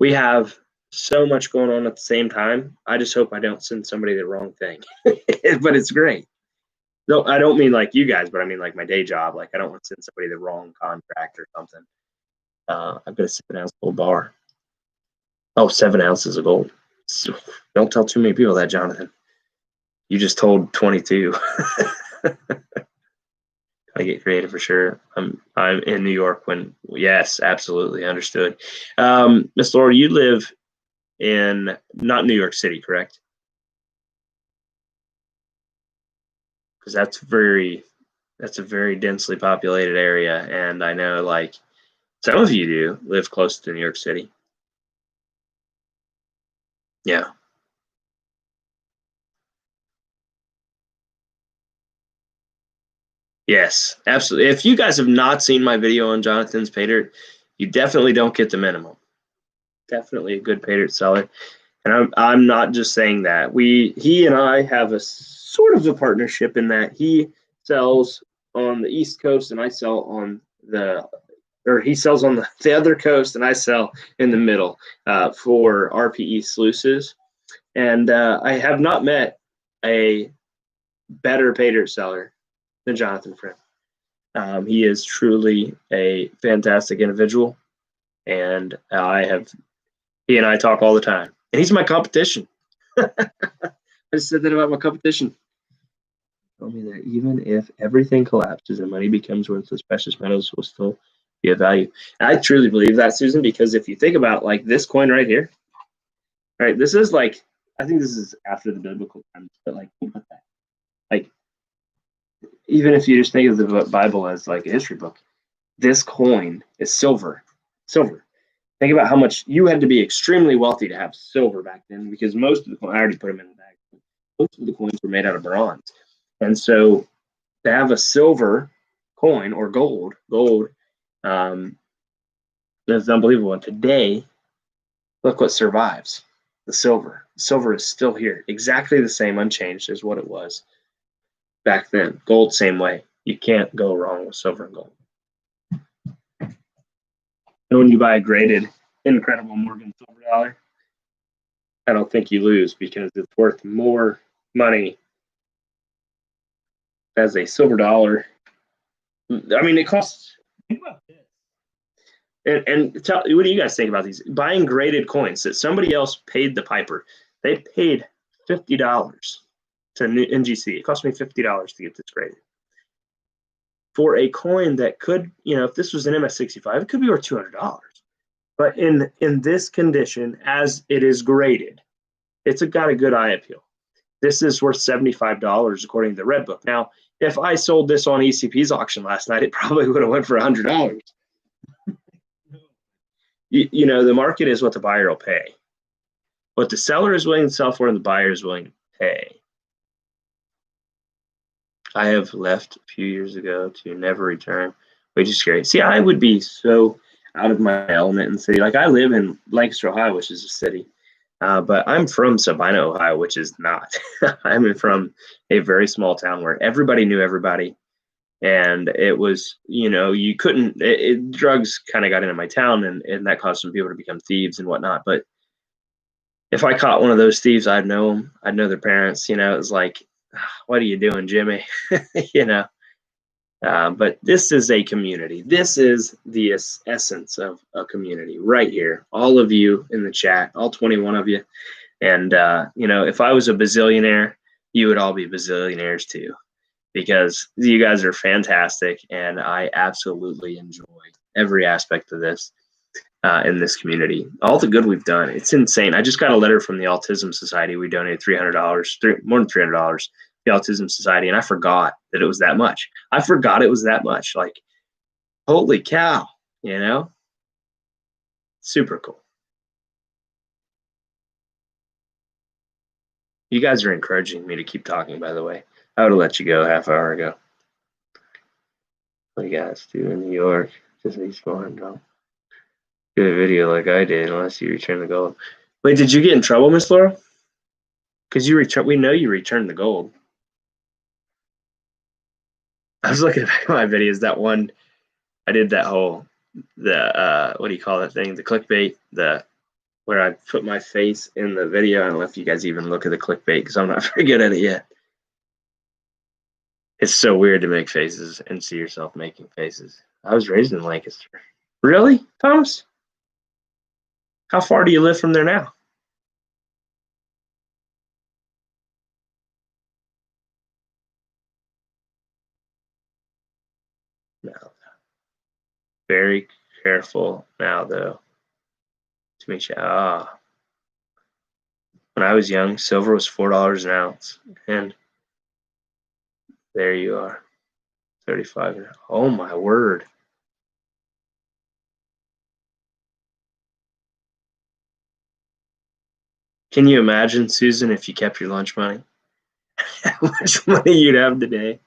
we have so much going on at the same time. I just hope I don't send somebody the wrong thing. But it's great. No, I don't mean like you guys, but I mean like my day job. Like, I don't want to send somebody the wrong contract or something. I've got a 7-ounce gold bar. Oh, 7 ounces of gold. So, don't tell too many people that, Jonathan. You just told 22. I get creative for sure. I'm in New York when, yes, absolutely understood. Miss Laura, you live in not New York City, correct? Because that's a very densely populated area, and I know like some of you do live close to New York City. Yeah. Yes, absolutely. If you guys have not seen my video on Jonathan's pay dirt, you definitely don't get the minimum. Definitely a good pay dirt seller. And I'm not just saying that. He and I have a sort of a partnership in that he sells on the East Coast and I sell on he sells on the other coast and I sell in the middle for RPE sluices. And I have not met a better pay dirt seller than Jonathan Friend. He is truly a fantastic individual, and he and I talk all the time. And he's my competition. I just said that about my competition. Told me that even if everything collapses and money becomes worthless, precious metals will still be of value. And I truly believe that, Susan, because if you think about like this coin right here, right, this is like, I think this is after the biblical times, but like, think about that. Like, even if you just think of the Bible as like a history book, this coin is silver. Silver. Think about how much you had to be extremely wealthy to have silver back then, because most of the coins, I already put them in the bag. Most of the coins were made out of bronze. And so to have a silver coin or gold, that's unbelievable. And today, look what survives: the silver. Silver is still here, exactly the same, unchanged as what it was back then. Gold, same way. You can't go wrong with silver and gold. And when you buy a graded incredible Morgan silver dollar, I don't think you lose, because it's worth more money as a silver dollar. I mean, it costs. Think about this. And tell, what do you guys think about these buying graded coins that somebody else paid the piper? They paid $50 to NGC. It cost me $50 to get this graded for a coin that could, if this was an MS65, it could be worth $200. But in this condition, as it is graded, it's got a good eye appeal. This is worth $75 according to the Red Book. Now, if I sold this on ECP's auction last night, it probably would have went for $100. The market is what the buyer will pay. What the seller is willing to sell for and the buyer is willing to pay. I have left a few years ago to never return, which is scary. See, I would be so out of my element in the city. Like, I live in Lancaster, Ohio, which is a city. But I'm from Sabina, Ohio, which is not. I'm from a very small town where everybody knew everybody. And it was, you couldn't, drugs kind of got into my town, and that caused some people to become thieves and whatnot. But if I caught one of those thieves, I'd know them. I'd know their parents. It was like, what are you doing, Jimmy? But this is a community. This is the essence of a community right here. All of you in the chat, all 21 of you. And, if I was a bazillionaire, you would all be bazillionaires too, because you guys are fantastic. And I absolutely enjoy every aspect of this in this community. All the good we've done. It's insane. I just got a letter from the Autism Society. We donated $300, more than $300, the Autism Society. And I forgot that it was that much. Like, holy cow, super cool. You guys are encouraging me to keep talking, by the way. I would have let you go half hour ago. What do you guys do in New York? Just be smart, don't get a video like I did unless you return the gold. Wait, did you get in trouble, Miss Laura? Because we know you returned the gold. I was looking back at my videos. That one, I did that whole, what do you call that thing? The clickbait, where I put my face in the video. I don't know if you guys even look at the clickbait, because I'm not very good at it yet. It's so weird to make faces and see yourself making faces. I was raised in Lancaster. Really, Thomas? How far do you live from there now? No. Very careful now, though, to make sure. When I was young, silver was $4 an ounce, and there you are, 35. Oh my word! Can you imagine, Susan, if you kept your lunch money? How much money you'd have today?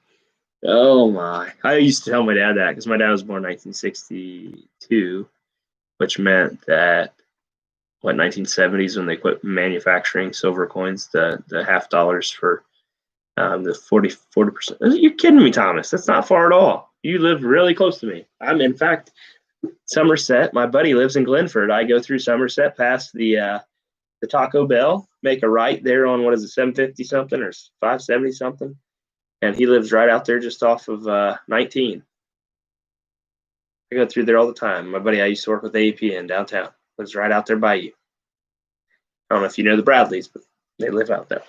Oh my! I used to tell my dad that, because my dad was born in 1962, which meant that 1970s, when they quit manufacturing silver coins, the half dollars for the 40%. You're kidding me, Thomas? That's not far at all. You live really close to me. I'm, in fact, Somerset. My buddy lives in Glenford. I go through Somerset past the Taco Bell, make a right there on, what is it, 750 something or 570 something, and he lives right out there just off of 19. I go through there all the time. My buddy I used to work with AEP in downtown lives right out there by you. I don't know if you know the Bradleys, but they live out there.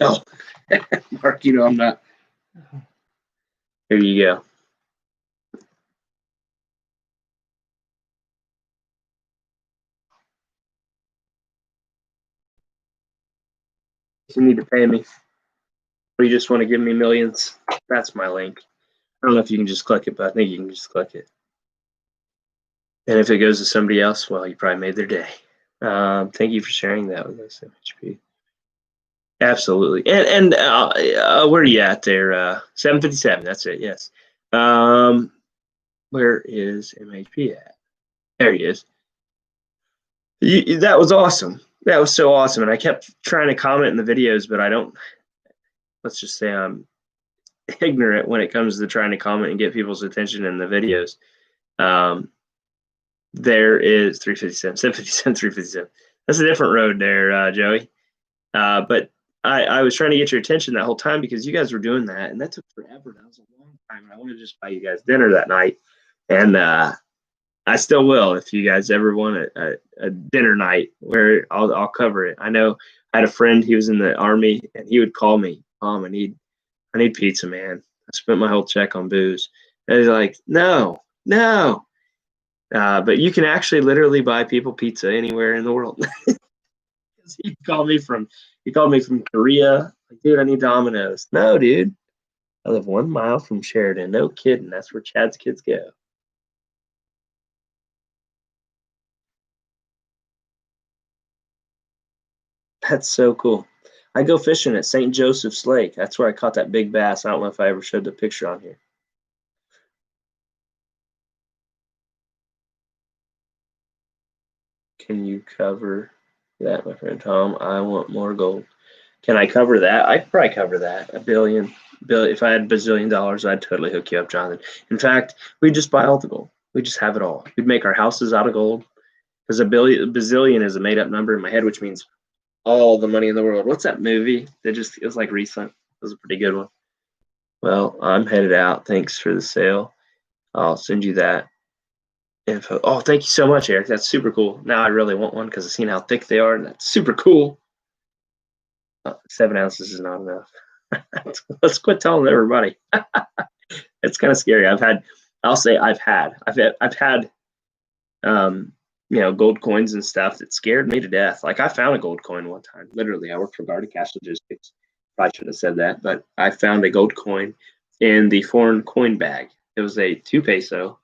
Oh, Mark, you know I'm not. Here you go. You need to pay me. Or you just want to give me millions? That's my link. I don't know if you can just click it, but I think you can just click it. And if it goes to somebody else, well, you probably made their day. Thank you for sharing that with us, MHP. Absolutely. And where are you at there? 757. That's it. Yes. Where is MHP at? There he is. That was awesome. That was so awesome. And I kept trying to comment in the videos, but I don't. Let's just say I'm ignorant when it comes to trying to comment and get people's attention in the videos. There is 357, 757, 357. That's a different road there, Joey. But I was trying to get your attention that whole time because you guys were doing that, and that took forever. That was a long time. And I wanted to just buy you guys dinner that night, and I still will if you guys ever want a dinner night where I'll cover it. I know I had a friend, he was in the Army, and he would call me, Mom, I need pizza, man. I spent my whole check on booze. And he's like, no. But you can actually literally buy people pizza anywhere in the world. he called me from Korea. Like, dude, I need Domino's. No, dude. I live 1 mile from Sheridan. No kidding. That's where Chad's kids go. That's so cool. I go fishing at St. Joseph's Lake. That's where I caught that big bass. I don't know if I ever showed the picture on here. Can you cover that, my friend Tom? I want more gold. Can I cover that? I could probably cover that. $1 billion. If I had $1 bazillion, I'd totally hook you up, Jonathan. In fact, we'd just buy all the gold. We'd just have it all. We'd make our houses out of gold. Because a bazillion is a made-up number in my head, which means all the money in the world. What's that movie? It was like recent. It was a pretty good one. Well, I'm headed out. Thanks for the sale. I'll send you that info. Oh, thank you so much, Eric. That's super cool. Now I really want one because I've seen how thick they are, and that's super cool. 7 ounces is not enough. Let's quit telling everybody. It's kind of scary. I've had gold coins and stuff that scared me to death. Like I found a gold coin one time. Literally, I worked for Garda Cash Logistics. Probably shouldn't have said that, but I found a gold coin in the foreign coin bag. It was a 2 peso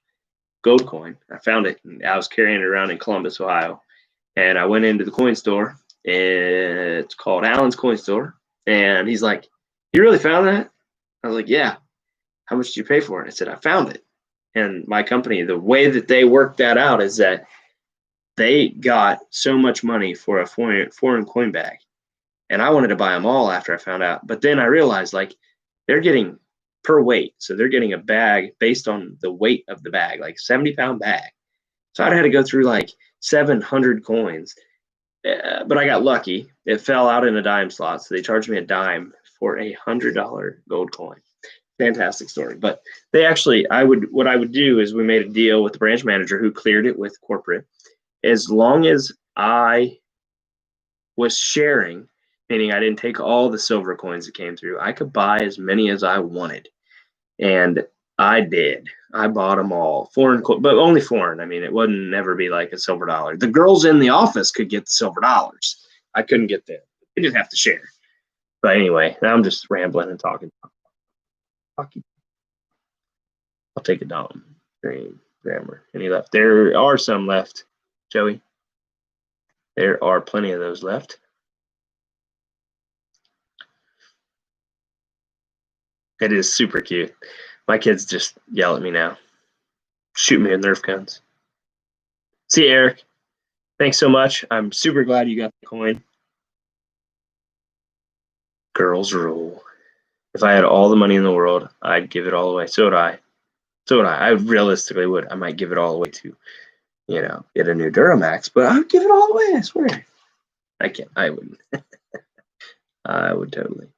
gold coin. I found it. And I was carrying it around in Columbus, Ohio, and I went into the coin store. It's called Allen's Coin Store, and he's like, "You really found that?" I was like, "Yeah." "How much did you pay for it?" I said, "I found it." And my company, the way that they worked that out is that they got so much money for a foreign coin bag, and I wanted to buy them all after I found out. But then I realized like they're getting per weight, so they're getting a bag based on the weight of the bag, like 70-pound bag. So I had to go through like 700 coins. But I got lucky. It fell out in a dime slot, so they charged me a dime for a $100 gold coin. Fantastic story. But they actually, what I would do is we made a deal with the branch manager who cleared it with corporate. As long as I was sharing, meaning I didn't take all the silver coins that came through, I could buy as many as I wanted. And I did. I bought them all. Foreign, but only foreign. I mean, it wouldn't never be like a silver dollar. The girls in the office could get the silver dollars. I couldn't get them. They didn't have to share. But anyway, now I'm just rambling and talking. I'll take a Dom. Green grammar. Any left? There are some left, Joey. There are plenty of those left. It is super cute. My kids just yell at me now. Shoot me with Nerf guns. See you, Eric. Thanks so much. I'm super glad you got the coin. Girls rule. If I had all the money in the world, I'd give it all away. So would I. I realistically would. I might give it all away to, get a new Duramax, but I would give it all away, I swear. I can't. I wouldn't. I would totally.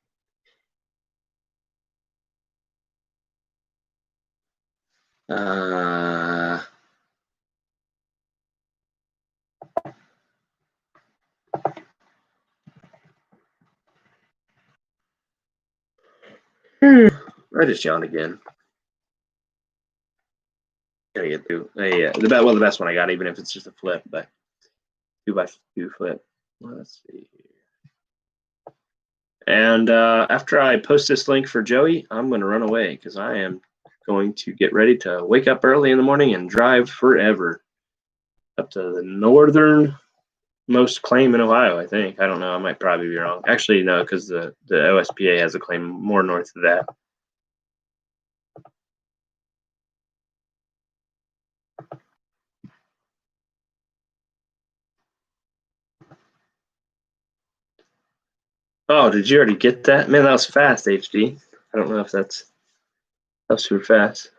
I just yawned again. Gotta get through. The best one I got, even if it's just a flip, but 2x2 flip. Let's see here. And after I post this link for Joey, I'm going to run away because I am going to get ready to wake up early in the morning and drive forever up to the northernmost claim in Ohio, I think. I don't know. I might probably be wrong. Actually, no, because the OSPA has a claim more north of that. Oh, did you already get that? Man, that was fast, HD. I don't know if that was super fast.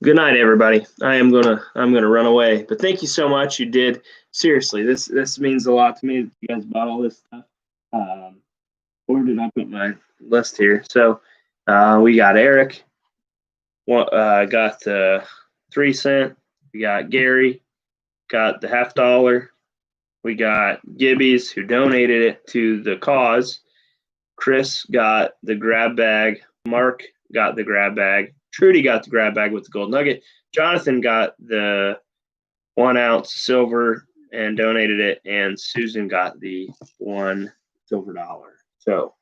Good night, everybody. I'm gonna run away. But thank you so much. You did. Seriously, this means a lot to me that you guys bought all this stuff. Where did I put my list here? So we got Eric. Got the 3 cent. We got Gary. Got the $50. We got Gibbies, who donated it to the cause. Chris got the grab bag. Mark got the grab bag. Trudy got the grab bag with the gold nugget. Jonathan got the 1 ounce silver and donated it. And Susan got the $1 silver. So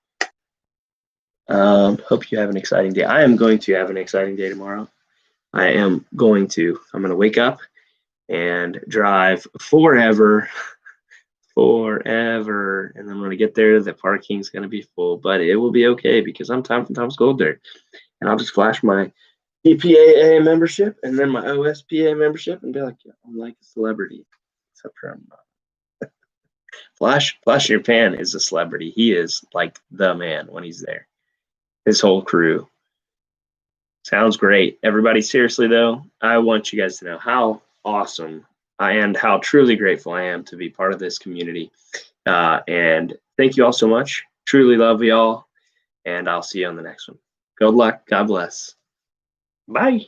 hope you have an exciting day. I am going to have an exciting day tomorrow. I'm going to wake up and drive forever. And then when I get there, the parking's going to be full, but it will be okay because I'm Tom's Gold there. And I'll just flash my EPAA membership and then my OSPA membership and be like, yeah, I'm like a celebrity. Except for I'm not. Flash Your Pan is a celebrity. He is like the man when he's there. His whole crew. Sounds great. Everybody, seriously though, I want you guys to know how awesome and how truly grateful I am to be part of this community. And thank you all so much. Truly love you all. And I'll see you on the next one. Good luck. God bless. Bye.